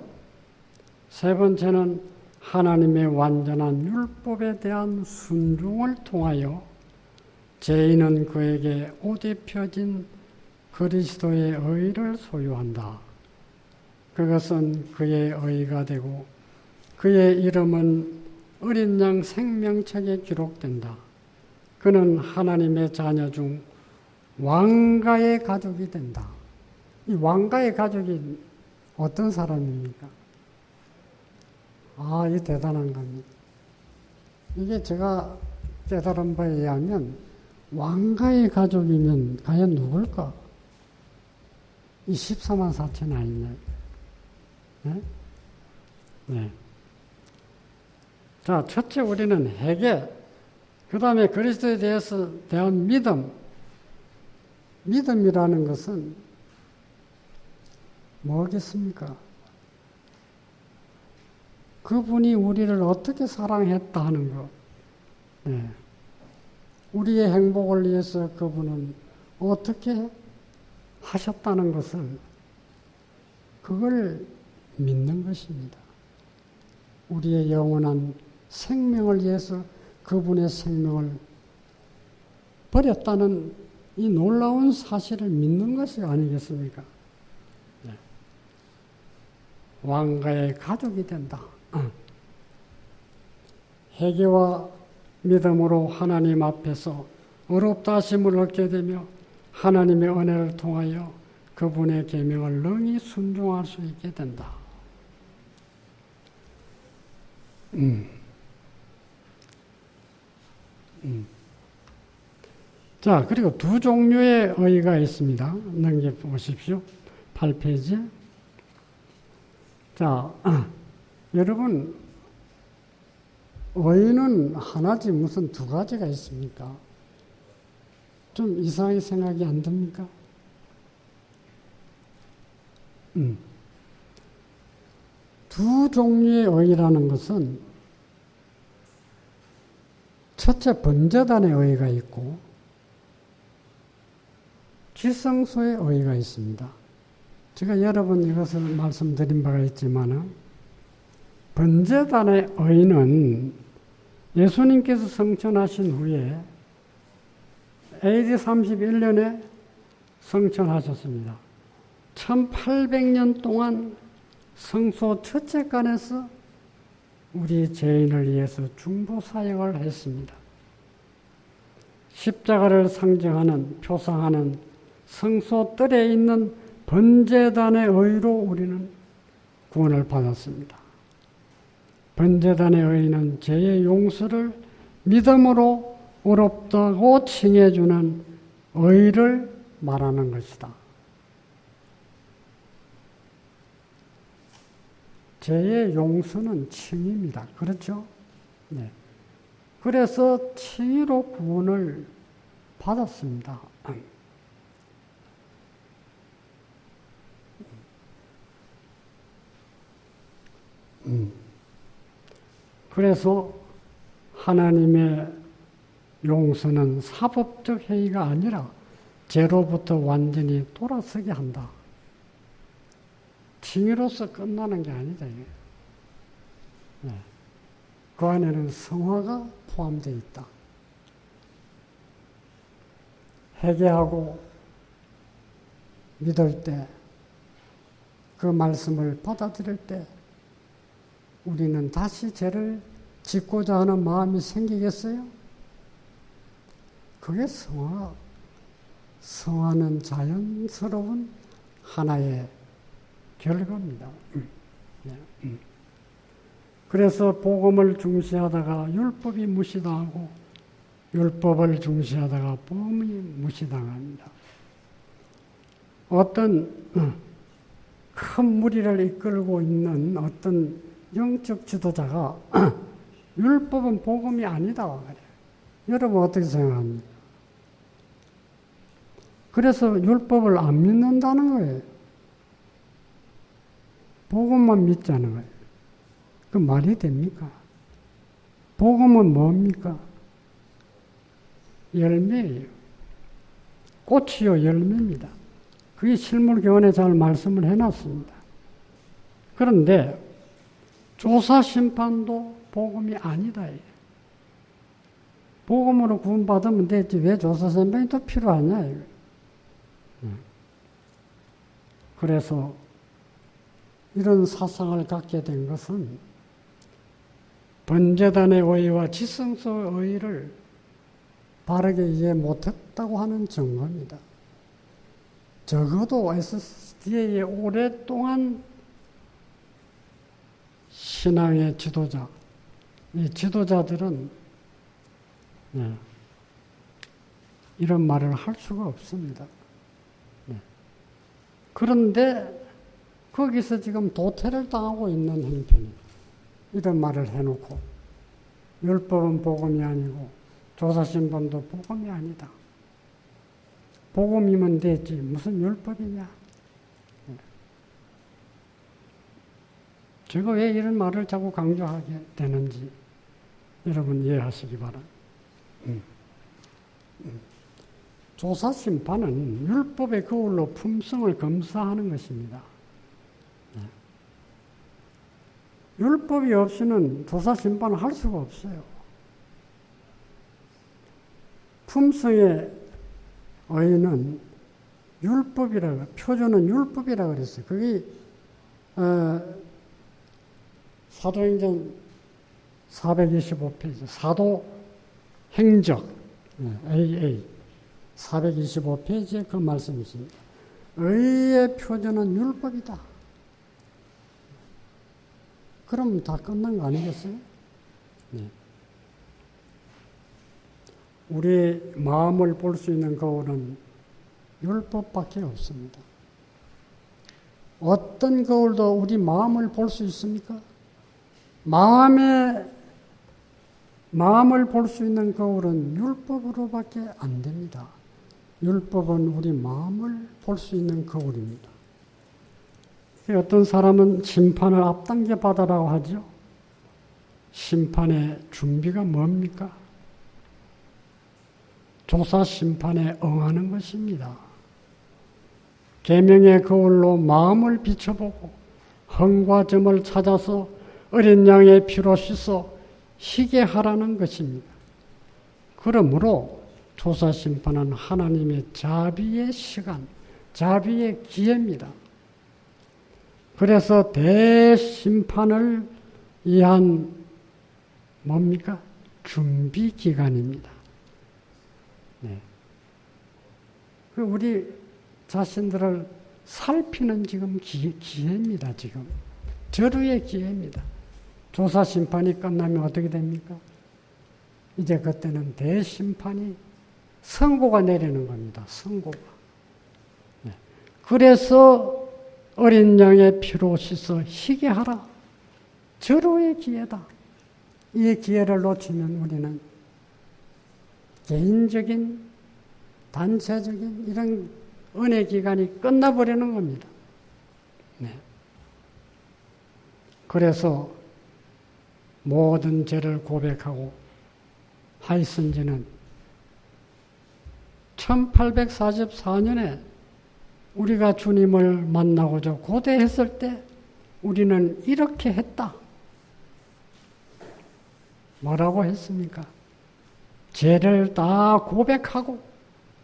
세 번째는 하나님의 완전한 율법에 대한 순종을 통하여 죄인은 그에게 옷 입혀진 그리스도의 의를 소유한다. 그것은 그의 의가 되고 그의 이름은 어린 양 생명책에 기록된다. 그는 하나님의 자녀 중 왕가의 가족이 된다. 이 왕가의 가족이 어떤 사람입니까? 아, 이 대단한 겁니다. 이게 제가 깨달은 바에 의하면 왕가의 가족이면 과연 누굴까? 이 14만 4천 아니냐? 네? 네. 자, 첫째 우리는 회개, 그 다음에 그리스도에 대한 믿음. 믿음이라는 것은 뭐겠습니까? 그분이 우리를 어떻게 사랑했다 하는 것. 네. 우리의 행복을 위해서 그분은 어떻게 하셨다는 것을, 그걸 믿는 것입니다. 우리의 영원한 생명을 위해서 그분의 생명을 버렸다는 이 놀라운 사실을 믿는 것이 아니겠습니까? 네. 왕가의 가족이 된다. 회개와 믿음으로 하나님 앞에서 의롭다 하심을 얻게 되며 하나님의 은혜를 통하여 그분의 계명을 능히 순종할 수 있게 된다. 자, 그리고 두 종류의 의가 있습니다. 넘겨보십시오. 8페이지. 자, 여러분, 의는 하나지 무슨 두 가지가 있습니까? 좀 이상하게 생각이 안 듭니까? 두 종류의 의라는 것은 첫째 번제단의 의가 있고 지성소의 의가 있습니다. 제가 여러 번 이것을 말씀드린 바가 있지만 번제단의 의는 예수님께서 성천하신 후에 AD 31년에 성천하셨습니다. 1800년 동안 성소 첫째간에서 우리 죄인을 위해서 중보사역을 했습니다. 십자가를 상징하는, 표상하는 성소 뜰에 있는 번제단의 의로 우리는 구원을 받았습니다. 번제단의 의는 죄의 용서를 믿음으로 의롭다고 칭해주는 의를 말하는 것이다. 죄의 용서는 칭의입니다. 그렇죠? 네. 그래서 칭의로 구원을 받았습니다. 그래서 하나님의 용서는 사법적 행위가 아니라 죄로부터 완전히 돌아서게 한다. 칭의로서 끝나는 게 아니다. 네. 그 안에는 성화가 포함되어 있다. 회개하고 믿을 때, 그 말씀을 받아들일 때 우리는 다시 죄를 짓고자 하는 마음이 생기겠어요? 그게 성화는 자연스러운 하나의 결과입니다. 그래서 복음을 중시하다가 율법이 무시당하고 율법을 중시하다가 복음이 무시당합니다. 어떤 큰 무리를 이끌고 있는 어떤 영적 지도자가 율법은 복음이 아니다. 그래요. 여러분 어떻게 생각합니까? 그래서 율법을 안 믿는다는 거예요. 복음만 믿자는 거예요. 그 말이 됩니까? 복음은 뭡니까? 열매예요. 꽃이요 열매입니다. 그게 실물교훈에 잘 말씀을 해놨습니다. 그런데 조사심판도 복음이 아니다. 복음으로 구원받으면 되지 왜 조사심판이 또 필요하냐. 그래서 이런 사상을 갖게 된 것은 번제단의 의와 지성소의 의를 바르게 이해 못했다고 하는 증거입니다. 적어도 SDA에 오랫동안 신앙의 지도자, 이 지도자들은 이런 말을 할 수가 없습니다. 그런데 거기서 지금 도태를 당하고 있는 형편이에요. 이런 말을 해놓고 율법은 복음이 아니고 조사신본도 복음이 아니다. 복음이면 되지 무슨 율법이냐. 제가 왜 이런 말을 자꾸 강조하게 되는지 여러분 이해하시기 바랍니다. 조사심판은 율법의 거울로 품성을 검사하는 것입니다. 율법이 없이는 조사심판을 할 수가 없어요. 품성의 의는 율법이라고, 표준은 율법이라고 그랬어요. 그게 사도행전 425페이지, 사도행적 AA 425페이지에 그 말씀이 있습니다. 의의 표준은 율법이다. 그럼 다 끝난 거 아니겠어요? 네. 우리 마음을 볼 수 있는 거울은 율법밖에 없습니다. 어떤 거울도 우리 마음을 볼 수 있습니까? 마음의 마음을 볼 수 있는 거울은 율법으로밖에 안 됩니다. 율법은 우리 마음을 볼 수 있는 거울입니다. 어떤 사람은 심판을 앞당겨 받으라고 하죠. 심판의 준비가 뭡니까? 조사 심판에 응하는 것입니다. 계명의 거울로 마음을 비춰보고 흠과 점을 찾아서 어린 양의 피로 씻어 희게 하라는 것입니다. 그러므로 조사 심판은 하나님의 자비의 시간, 자비의 기회입니다. 그래서 대심판을 위한 뭡니까? 준비 기간입니다. 네. 우리 자신들을 살피는 지금 기회입니다. 지금 절호의 기회입니다. 조사 심판이 끝나면 어떻게 됩니까? 이제 그때는 대심판이 선고가 내리는 겁니다. 선고가. 네. 그래서 어린 양의 피로 씻어 희게 하라. 절호의 기회다. 이 기회를 놓치면 우리는 개인적인, 단체적인 이런 은혜 기간이 끝나버리는 겁니다. 네. 그래서 모든 죄를 고백하고 하였은지는 1844년에 우리가 주님을 만나고자 고대했을 때 우리는 이렇게 했다. 뭐라고 했습니까? 죄를 다 고백하고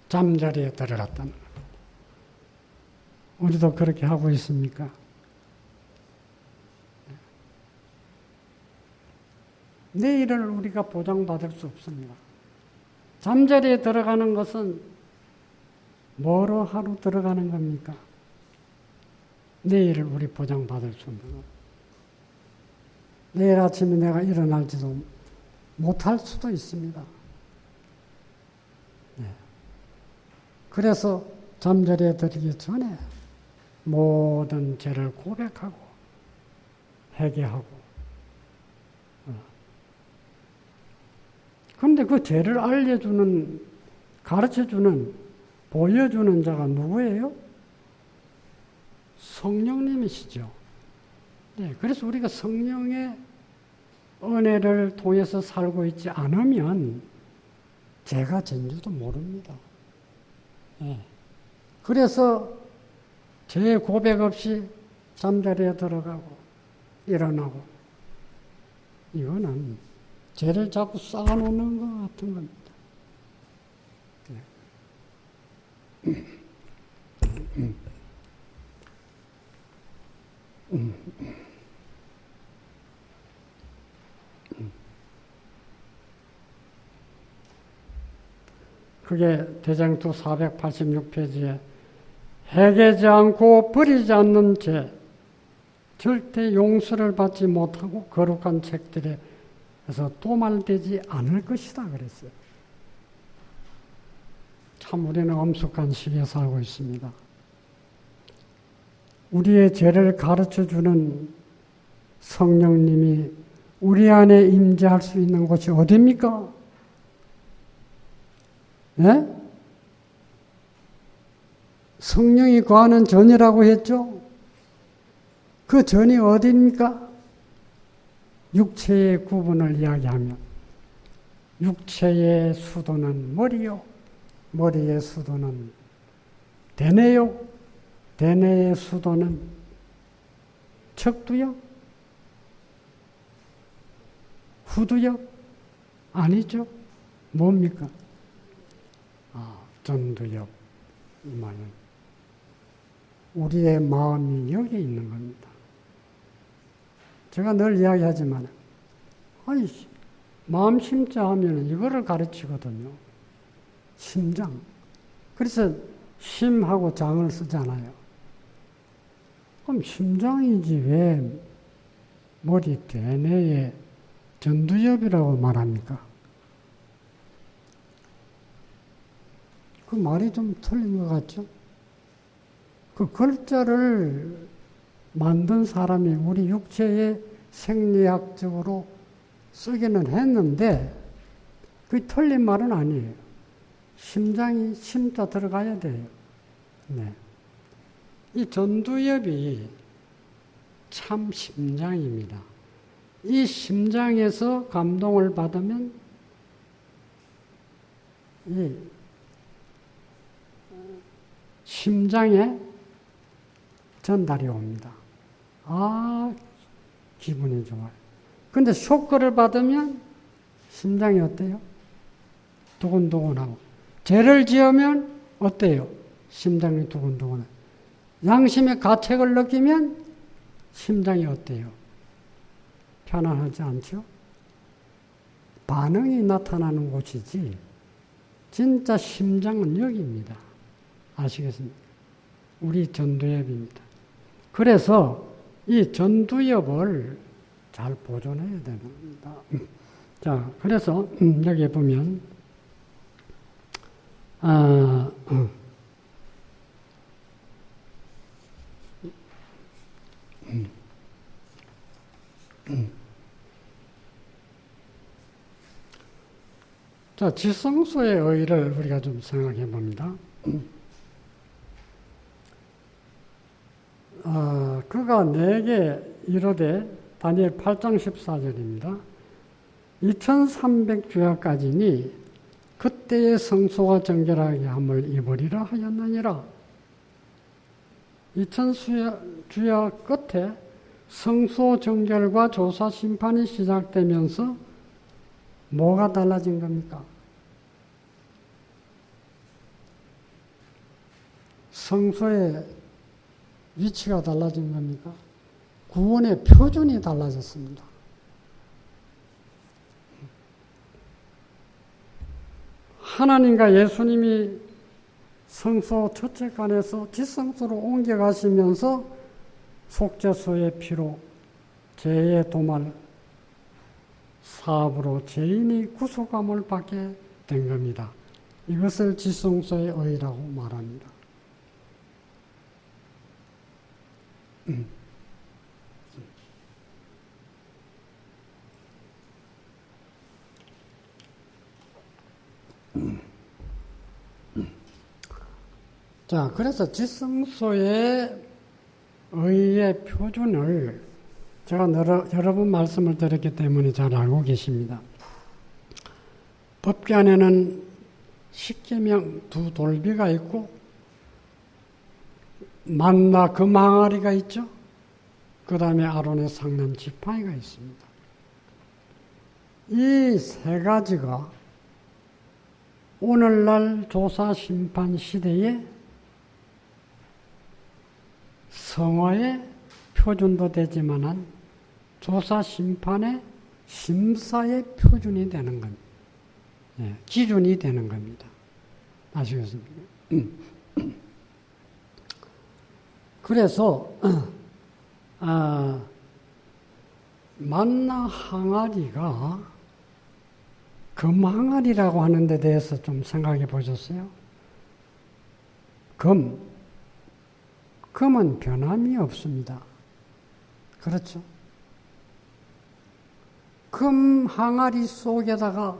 잠자리에 들어갔다는 겁니다. 우리도 그렇게 하고 있습니까? 내일을 우리가 보장받을 수 없습니다. 잠자리에 들어가는 것은 뭐로 하루 들어가는 겁니까? 내일을 우리 보장받을 수 없는 겁니다. 내일 아침에 내가 일어날지도 못할 수도 있습니다. 네. 그래서 잠자리에 들기 전에 모든 죄를 고백하고 회개하고 그런데 그 죄를 알려주는, 가르쳐주는, 보여주는 자가 누구예요? 성령님이시죠. 네, 그래서 우리가 성령의 은혜를 통해서 살고 있지 않으면 죄가 진줄도 모릅니다. 네. 그래서 죄 고백 없이 잠자리에 들어가고 일어나고 이거는 죄를 자꾸 쌓아놓는 것 같은 겁니다. 그게 대장투 486페이지에 해결하지 않고 버리지 않는 죄, 절대 용서를 받지 못하고 거룩한 책들에 그래서 도말되지 않을 것이다 그랬어요. 참 우리는 엄숙한 시기에 살고 있습니다. 우리의 죄를 가르쳐주는 성령님이 우리 안에 임재할 수 있는 곳이 어디입니까? 네? 성령이 거하는 전이라고 했죠? 그 전이 어디입니까? 육체의 구분을 이야기하면 육체의 수도는 머리요, 머리의 수도는 대뇌요, 대뇌의 수도는 척두요, 후두요? 아니죠. 뭡니까? 전두요. 이 말은 우리의 마음이 여기 있는 겁니다. 제가 늘 이야기하지만 아니 마음 심자 하면 이거를 가르치거든요. 심장. 그래서 심하고 장을 쓰잖아요. 그럼 심장이지 왜 머리 대뇌에 전두엽이라고 말합니까? 그 말이 좀 틀린 것 같죠? 그 글자를 만든 사람이 우리 육체에 생리학적으로 쓰기는 했는데 그게 틀린 말은 아니에요. 심장이 심자 들어가야 돼요. 네. 이 전두엽이 참 심장입니다. 이 심장에서 감동을 받으면 이 심장에 전달이 옵니다. 아, 기분이 좋아요. 근데 쇼크를 받으면 심장이 어때요? 두근두근하고. 죄를 지으면 어때요? 심장이 두근두근하고. 양심의 가책을 느끼면 심장이 어때요? 편안하지 않죠? 반응이 나타나는 곳이지, 진짜 심장은 여기입니다. 아시겠습니까? 우리 전두엽입니다. 그래서 이 전두엽을 잘 보존해야 됩니다. 자, 그래서 여기 보면 자, 지성소의 의의를 우리가 좀 생각해 봅니다. 그가 내게 이르되, 다니엘 8장 14절입니다. 2300주야까지니 그때의 성소가 정결하게 함을 입으리라 하였느니라. 2000주야 끝에 성소 정결과 조사 심판이 시작되면서 뭐가 달라진 겁니까? 성소의 위치가 달라진 겁니까? 구원의 표준이 달라졌습니다. 하나님과 예수님이 성소 첫째간에서 지성소로 옮겨가시면서 속죄소의 피로 죄의 도말 사업으로 죄인이 구속함을 받게 된 겁니다. 이것을 지성소의 의라고 말합니다. 자, 그래서 지성소의 의의 표준을 제가 여러 번 말씀을 드렸기 때문에 잘 알고 계십니다. 법궤안에는 십계명 두 돌비가 있고 만나 금항아리가 있죠. 그 다음에 아론의 상남 지팡이가 있습니다. 이 세 가지가 오늘날 조사 심판 시대에 성화의 표준도 되지만은 조사 심판의 심사의 표준이 되는 겁니다. 예, 기준이 되는 겁니다. 아시겠습니까? 그래서 만나 항아리가 금항아리라고 하는 데 대해서 좀 생각해 보셨어요? 금은 변함이 없습니다. 그렇죠? 금 항아리 속에다가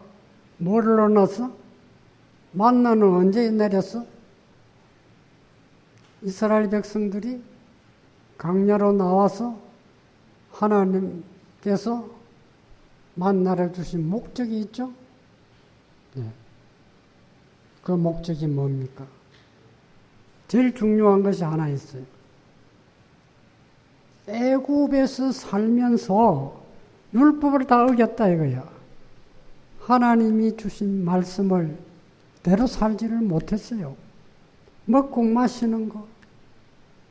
뭐를 넣어놨어? 만나는 언제 내렸어? 이스라엘 백성들이 강야로 나와서 하나님께서 만나를 주신 목적이 있죠? 네. 그 목적이 뭡니까? 제일 중요한 것이 하나 있어요. 애굽에서 살면서 율법을 다 어겼다 이거야. 하나님이 주신 말씀을 대로 살지를 못했어요. 먹고 마시는 거,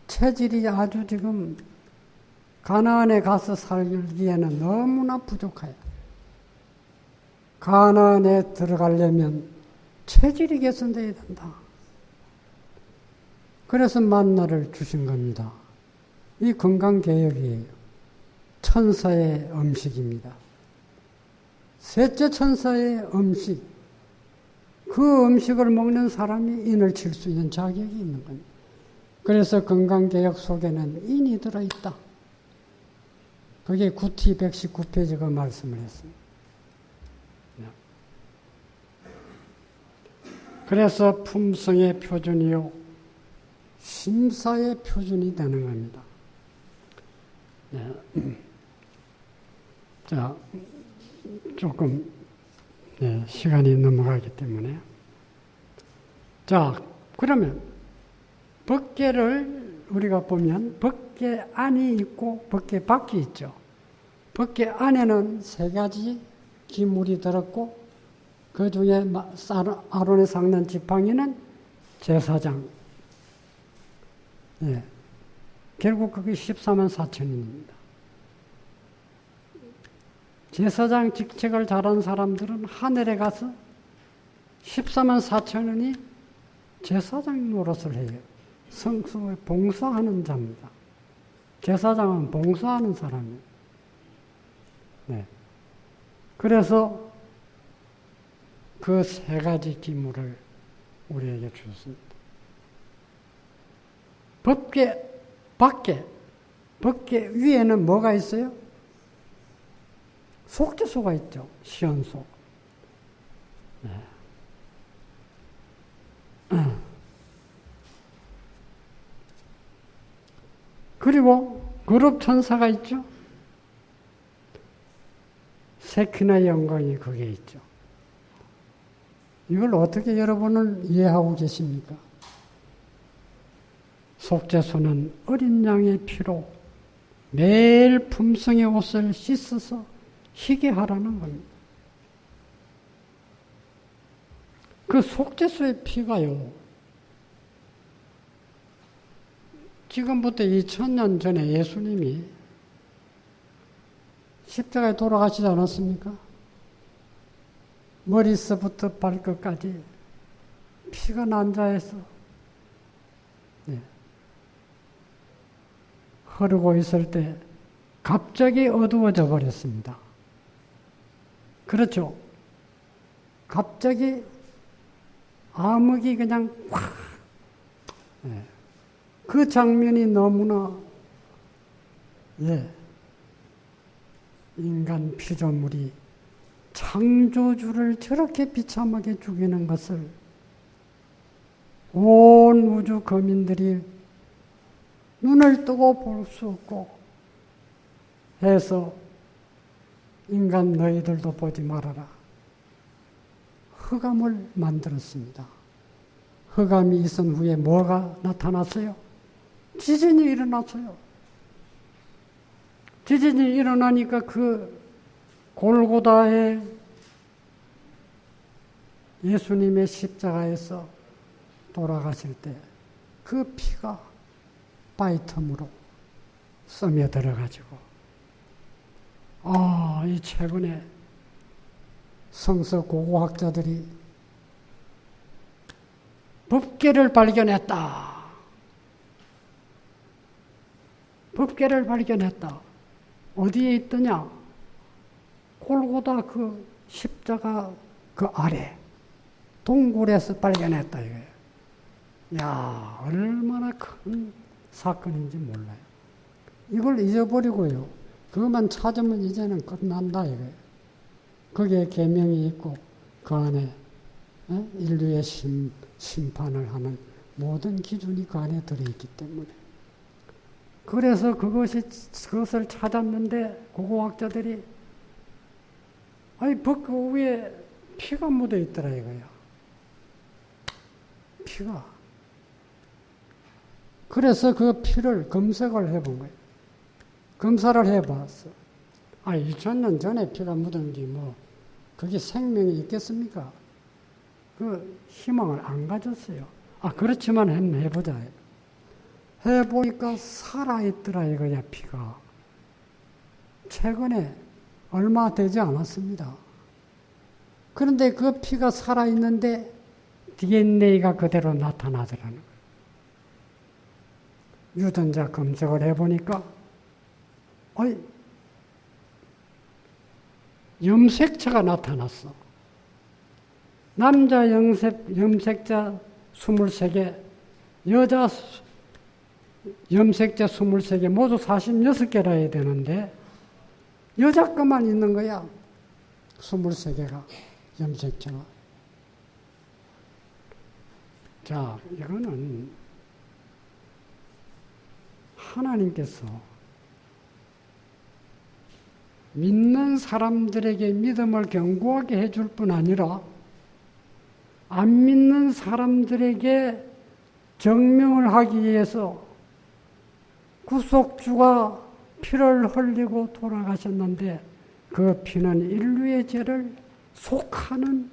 체질이 아주 지금 가나안에 가서 살기에는 너무나 부족해요. 가나안에 들어가려면 체질이 개선되어야 된다. 그래서 만나를 주신 겁니다. 이 건강개혁이에요. 천사의 음식입니다. 셋째 천사의 음식. 그 음식을 먹는 사람이 인을 칠 수 있는 자격이 있는 겁니다. 그래서 건강개혁 속에는 인이 들어있다. 그게 구티 119페이지가 말씀을 했습니다. 그래서 품성의 표준이요, 심사의 표준이 되는 겁니다. 네. 자, 조금 시간이 넘어가기 때문에. 자, 그러면 법계를 우리가 보면 법계 안이 있고 법계 밖이 있죠. 법계 안에는 세 가지 기물이 들었고 그 중에 아론의 상단 지팡이는 제사장. 예. 결국 그게 14만 4천인입니다. 제사장 직책을 잘한 사람들은 하늘에 가서 14만 4천원이 제사장 노릇을 해요. 성수에 봉사하는 자입니다. 제사장은 봉사하는 사람이에요. 네. 그래서 그 세 가지 기물을 우리에게 주셨습니다. 법계 밖에, 법계 위에는 뭐가 있어요? 속죄소가 있죠. 시언소. 네. 그리고 그룹 천사가 있죠. 세키나 영광이 거기에 있죠. 이걸 어떻게 여러분은 이해하고 계십니까? 속죄소는 어린 양의 피로 매일 품성의 옷을 씻어서 희게 하라는 겁니다. 그 속죄소의 피가요, 지금부터 2000년 전에 예수님이 십자가에 돌아가시지 않았습니까? 머리서부터 발끝까지 피가 난자해서 흐르고 있을 때 갑자기 어두워져 버렸습니다. 그렇죠? 갑자기 암흑이 그냥 확. 그 장면이 너무나 인간 피조물이 창조주를 저렇게 비참하게 죽이는 것을 온 우주 거민들이 눈을 뜨고 볼 수 없고 해서 인간 너희들도 보지 말아라. 흑암을 만들었습니다. 흑암이 있은 후에 뭐가 나타났어요? 지진이 일어났어요. 지진이 일어나니까 그 골고다에 예수님의 십자가에서 돌아가실 때 그 피가 바위틈으로 스며들어가지고 이 최근에 성서 고고학자들이 법계를 발견했다. 법계를 발견했다. 어디에 있더냐? 골고다 그 십자가 그 아래 동굴에서 발견했다 이거예요. 야, 얼마나 큰 사건인지 몰라요. 이걸 잊어버리고요. 그것만 찾으면 이제는 끝난다 이거예요. 거기에 계명이 있고 그 안에 인류의 심판을 하는 모든 기준이 그 안에 들어있기 때문에. 그래서 그것을 찾았는데 고고학자들이 그 위에 피가 묻어 있더라 이거야. 피가. 그래서 그 피를 검색을 해본 거예요. 검사를 해봤어. 2000년 전에 피가 묻은지 그게 생명이 있겠습니까? 그 희망을 안 가졌어요. 그렇지만 한번 해보자. 해보니까 살아있더라 이거야 피가. 최근에 얼마 되지 않았습니다. 그런데 그 피가 살아있는데 DNA가 그대로 나타나더라는 거예요. 유전자 검색을 해보니까 염색체가 나타났어. 남자 염색자 23개, 여자 염색자 23개, 모두 46개라 해야 되는데 여자 것만 있는 거야. 23개가 염색체가. 자, 이거는 하나님께서 믿는 사람들에게 믿음을 견고하게 해줄 뿐 아니라 안 믿는 사람들에게 증명을 하기 위해서 구속주가 피를 흘리고 돌아가셨는데 그 피는 인류의 죄를 속하는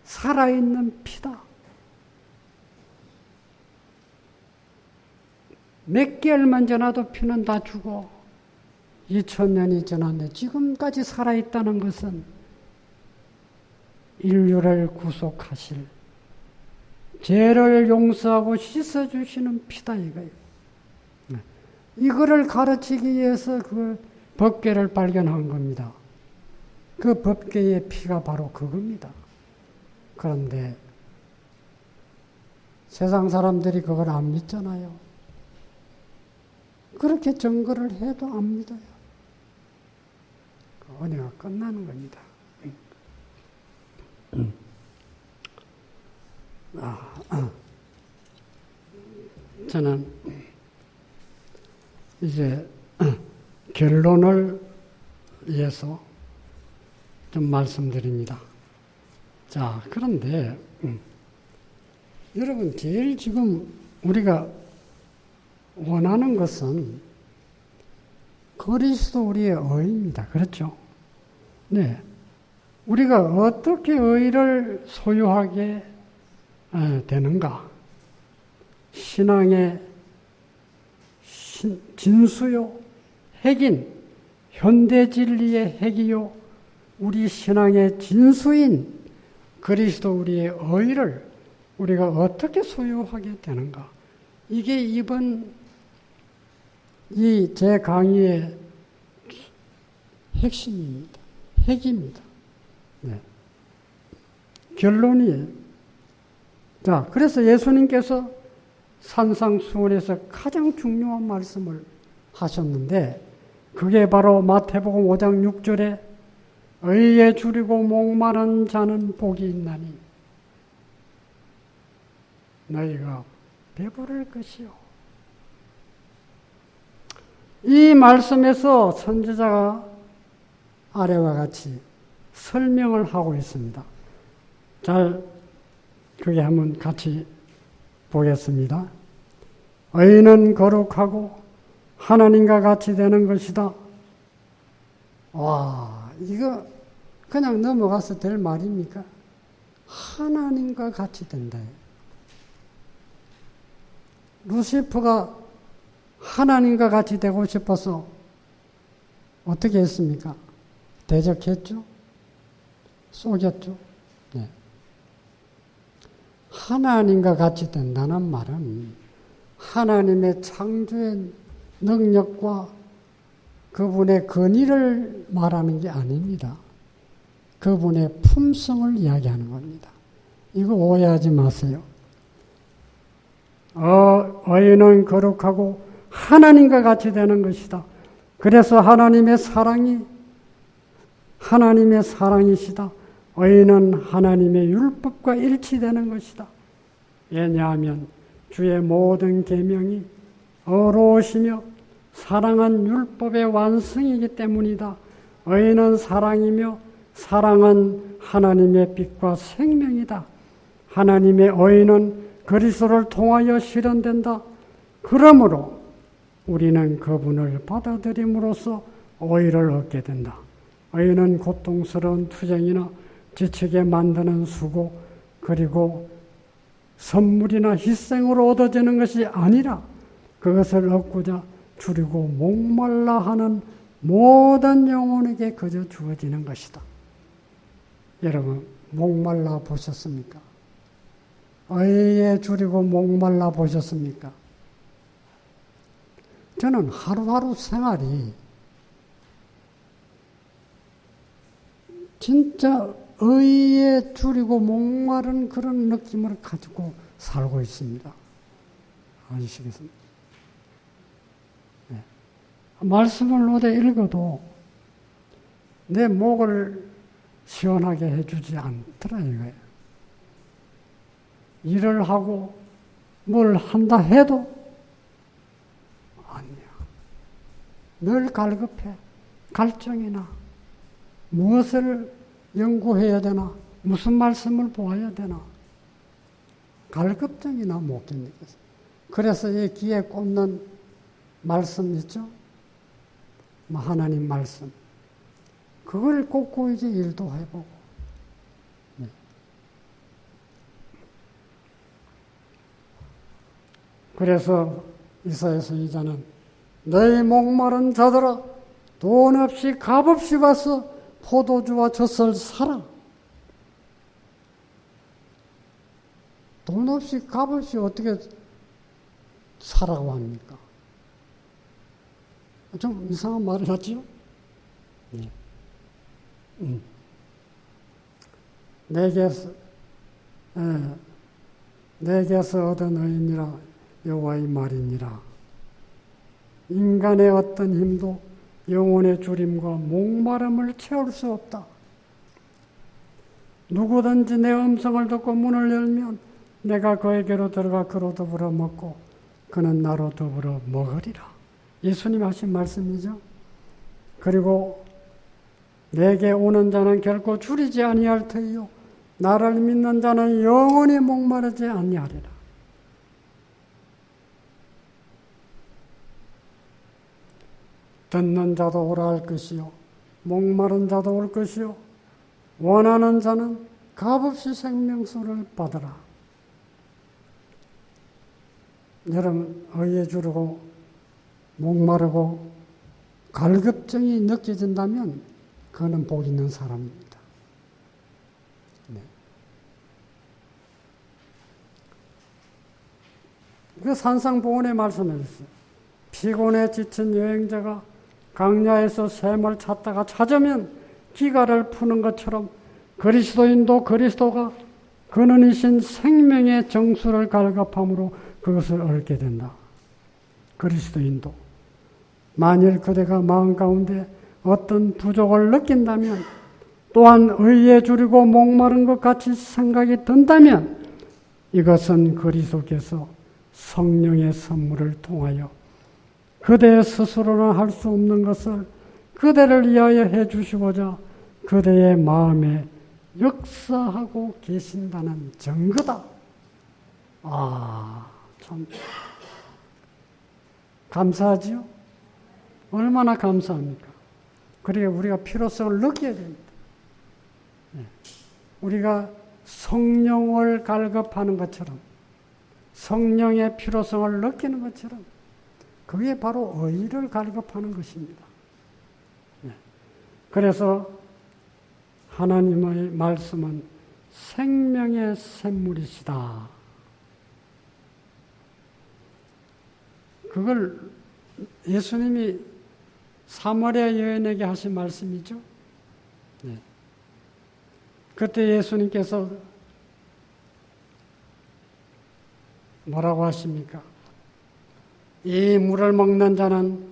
살아있는 피다. 몇 개월만 지나도 피는 다 죽어 2000년이 지났는데 지금까지 살아있다는 것은 인류를 구속하실 죄를 용서하고 씻어주시는 피다 이거예요. 이거를 가르치기 위해서 그 법궤를 발견한 겁니다. 그 법궤의 피가 바로 그겁니다. 그런데 세상 사람들이 그걸 안 믿잖아요. 그렇게 증거를 해도 안 믿어요. 은혜가 끝나는 겁니다. 저는 이제 결론을 위해서 좀 말씀드립니다. 자, 그런데 여러분 제일 지금 우리가 원하는 것은 그리스도 우리의 의입니다. 그렇죠? 네. 우리가 어떻게 의를 소유하게 되는가? 신앙의 진수요, 핵인, 현대진리의 핵이요, 우리 신앙의 진수인 그리스도 우리의 의를 우리가 어떻게 소유하게 되는가? 이게 이번 이 제 강의의 핵심입니다. 핵입니다. 네. 결론이에요. 자, 그래서 예수님께서 산상수훈에서 가장 중요한 말씀을 하셨는데 그게 바로 마태복음 5장 6절에 의에 줄이고 목마른 자는 복이 있나니 너희가 배부를 것이요. 이 말씀에서 선지자가 아래와 같이 설명을 하고 있습니다. 잘 그게 한번 같이 보겠습니다. 의인은 거룩하고 하나님과 같이 되는 것이다. 와, 이거 그냥 넘어가서 될 말입니까? 하나님과 같이 된다. 루시퍼가 하나님과 같이 되고 싶어서 어떻게 했습니까? 대적했죠? 속였죠? 네. 하나님과 같이 된다는 말은 하나님의 창조의 능력과 그분의 권위를 말하는 게 아닙니다. 그분의 품성을 이야기하는 겁니다. 이거 오해하지 마세요. 의인은 거룩하고 하나님과 같이 되는 것이다. 그래서 하나님의 사랑이시다. 의인은 하나님의 율법과 일치되는 것이다. 왜냐하면 주의 모든 계명이 어로우시며 사랑은 율법의 완성이기 때문이다. 의인은 사랑이며 사랑은 하나님의 빛과 생명이다. 하나님의 의인은 그리스도를 통하여 실현된다. 그러므로 우리는 그분을 받아들임으로써 의를 얻게 된다. 의는 고통스러운 투쟁이나 지치게 만드는 수고 그리고 선물이나 희생으로 얻어지는 것이 아니라 그것을 얻고자 줄이고 목말라 하는 모든 영혼에게 그저 주어지는 것이다. 여러분 목말라 보셨습니까? 의에 줄이고 목말라 보셨습니까? 저는 하루하루 생활이 진짜 의에 줄이고 목마른 그런 느낌을 가지고 살고 있습니다. 아시겠습니까? 네. 말씀을 노래 읽어도 내 목을 시원하게 해주지 않더라 이거예요. 일을 하고 뭘 한다 해도 아니야. 늘 갈급해. 갈증이나 무엇을 연구해야 되나? 무슨 말씀을 보아야 되나? 갈급증이나 못 견디겠어. 그래서 이 귀에 꽂는 말씀 있죠? 하나님 말씀. 그걸 꽂고 이제 일도 해보고. 네. 그래서 이사야 선지자는 너희 목마른 자들아 돈 없이 값없이 와서 포도주와 젖을 사라. 돈 없이 값없이 어떻게 사라고 합니까? 좀 이상한 말을 하지요? 네. 내게서 얻은 의인이라 여호와의 말이니라. 인간의 어떤 힘도 영혼의 주림과 목마름을 채울 수 없다. 누구든지 내 음성을 듣고 문을 열면 내가 그에게로 들어가 그로 더불어 먹고 그는 나로 더불어 먹으리라. 예수님 하신 말씀이죠. 그리고 내게 오는 자는 결코 줄이지 아니할 터이요 나를 믿는 자는 영원히 목마르지 아니하리라. 듣는 자도 오라 할 것이요 목마른 자도 올 것이요 원하는 자는 값없이 생명수를 받으라. 여러분 의에 주르고 목마르고 갈급증이 느껴진다면 그는 복 있는 사람입니다. 네. 그 산상보훈의 말씀에 있어요. 피곤해 지친 여행자가 강야에서 샘을 찾다가 찾으면 기가를 푸는 것처럼 그리스도인도 그리스도가 근원이신 생명의 정수를 갈급함으로 그것을 얻게 된다. 그리스도인도 만일 그대가 마음 가운데 어떤 부족을 느낀다면 또한 의에 주리고 목마른 것 같이 생각이 든다면 이것은 그리스도께서 성령의 선물을 통하여 그대 스스로는 할 수 없는 것을 그대를 위하여 해주시고자 그대의 마음에 역사하고 계신다는 증거다. 참 감사하지요? 얼마나 감사합니까? 그러니까 우리가 필요성을 느껴야 됩니다. 우리가 성령을 갈급하는 것처럼 성령의 필요성을 느끼는 것처럼 그게 바로 의를 갈급하는 것입니다. 그래서 하나님의 말씀은 생명의 샘물이시다. 그걸 예수님이 사마리아 여인에게 하신 말씀이죠. 네. 그때 예수님께서 뭐라고 하십니까? 이 물을 먹는 자는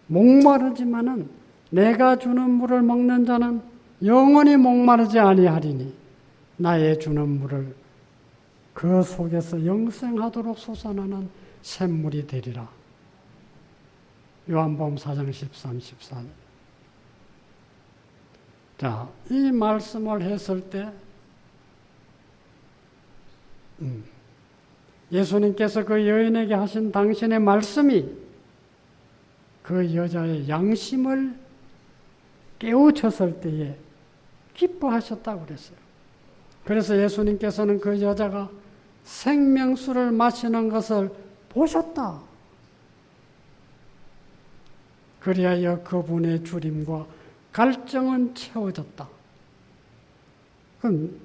목마르지만은 내가 주는 물을 먹는 자는 영원히 목마르지 아니하리니 나의 주는 물을 그 속에서 영생하도록 솟아나는 샘물이 되리라. 요한복음 4장 13, 14절. 자, 이 말씀을 했을 때 예수님께서 그 여인에게 하신 당신의 말씀이 그 여자의 양심을 깨우쳤을 때에 기뻐하셨다고 그랬어요. 그래서 예수님께서는 그 여자가 생명수를 마시는 것을 보셨다. 그리하여 그분의 주림과 갈증은 채워졌다. 그럼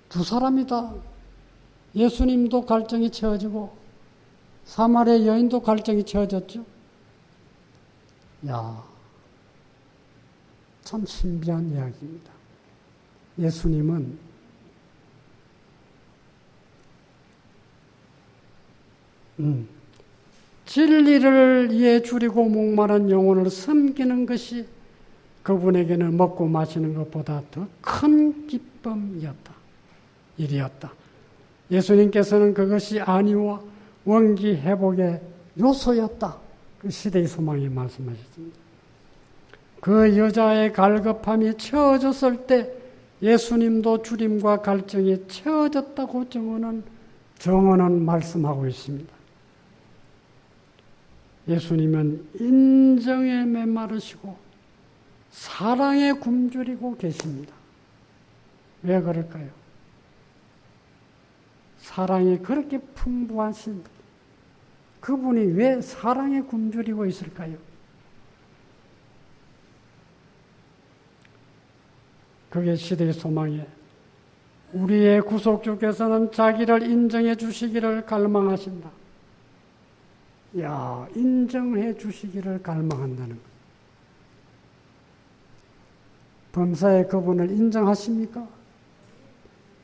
두 사람이다. 예수님도 갈증이 채워지고 사마리아 여인도 갈증이 채워졌죠. 참 신비한 이야기입니다. 예수님은 진리를 위해 줄이고 목마른 영혼을 섬기는 것이 그분에게는 먹고 마시는 것보다 더 큰 일이었다. 예수님께서는 그것이 안위와 원기 회복의 요소였다. 그 시대의 소망이 말씀하셨습니다. 그 여자의 갈급함이 채워졌을 때 예수님도 주님과 갈증이 채워졌다고 정언은 말씀하고 있습니다. 예수님은 인정에 메마르시고 사랑에 굶주리고 계십니다. 왜 그럴까요? 사랑이 그렇게 풍부하신 그분이 왜 사랑에 굶주리고 있을까요? 그게 시대의 소망이에요. 우리의 구속주께서는 자기를 인정해 주시기를 갈망하신다. 야, 인정해 주시기를 갈망한다는 것. 범사에 그분을 인정하십니까?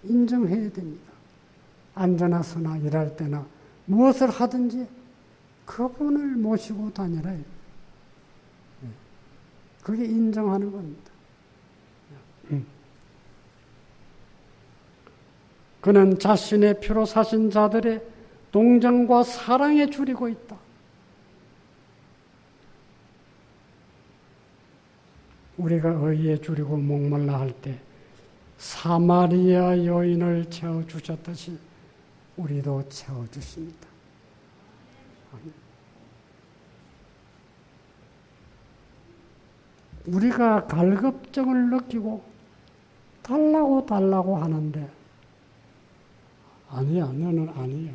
인정해야 됩니다. 앉아나 서나 일할 때나 무엇을 하든지 그분을 모시고 다니라. 그게 인정하는 겁니다. 그는 자신의 피로 사신 자들의 동정과 사랑에 줄이고 있다. 우리가 의에 줄이고 목말라 할 때 사마리아 여인을 채워주셨듯이 우리도 채워주십니다. 우리가 갈급증을 느끼고 달라고 하는데 아니야, 너는 아니야.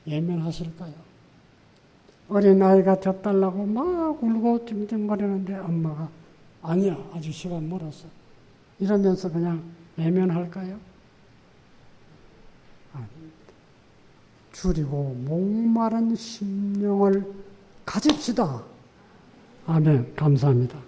예면하실까요? 어린아이가 젖달라고 막 울고 찡찡거리는데 엄마가 아니야, 아직 시간 멀었어. 이러면서 그냥 예면할까요? 아닙니다. 줄이고 목마른 심령을 가집시다. 아멘. 감사합니다.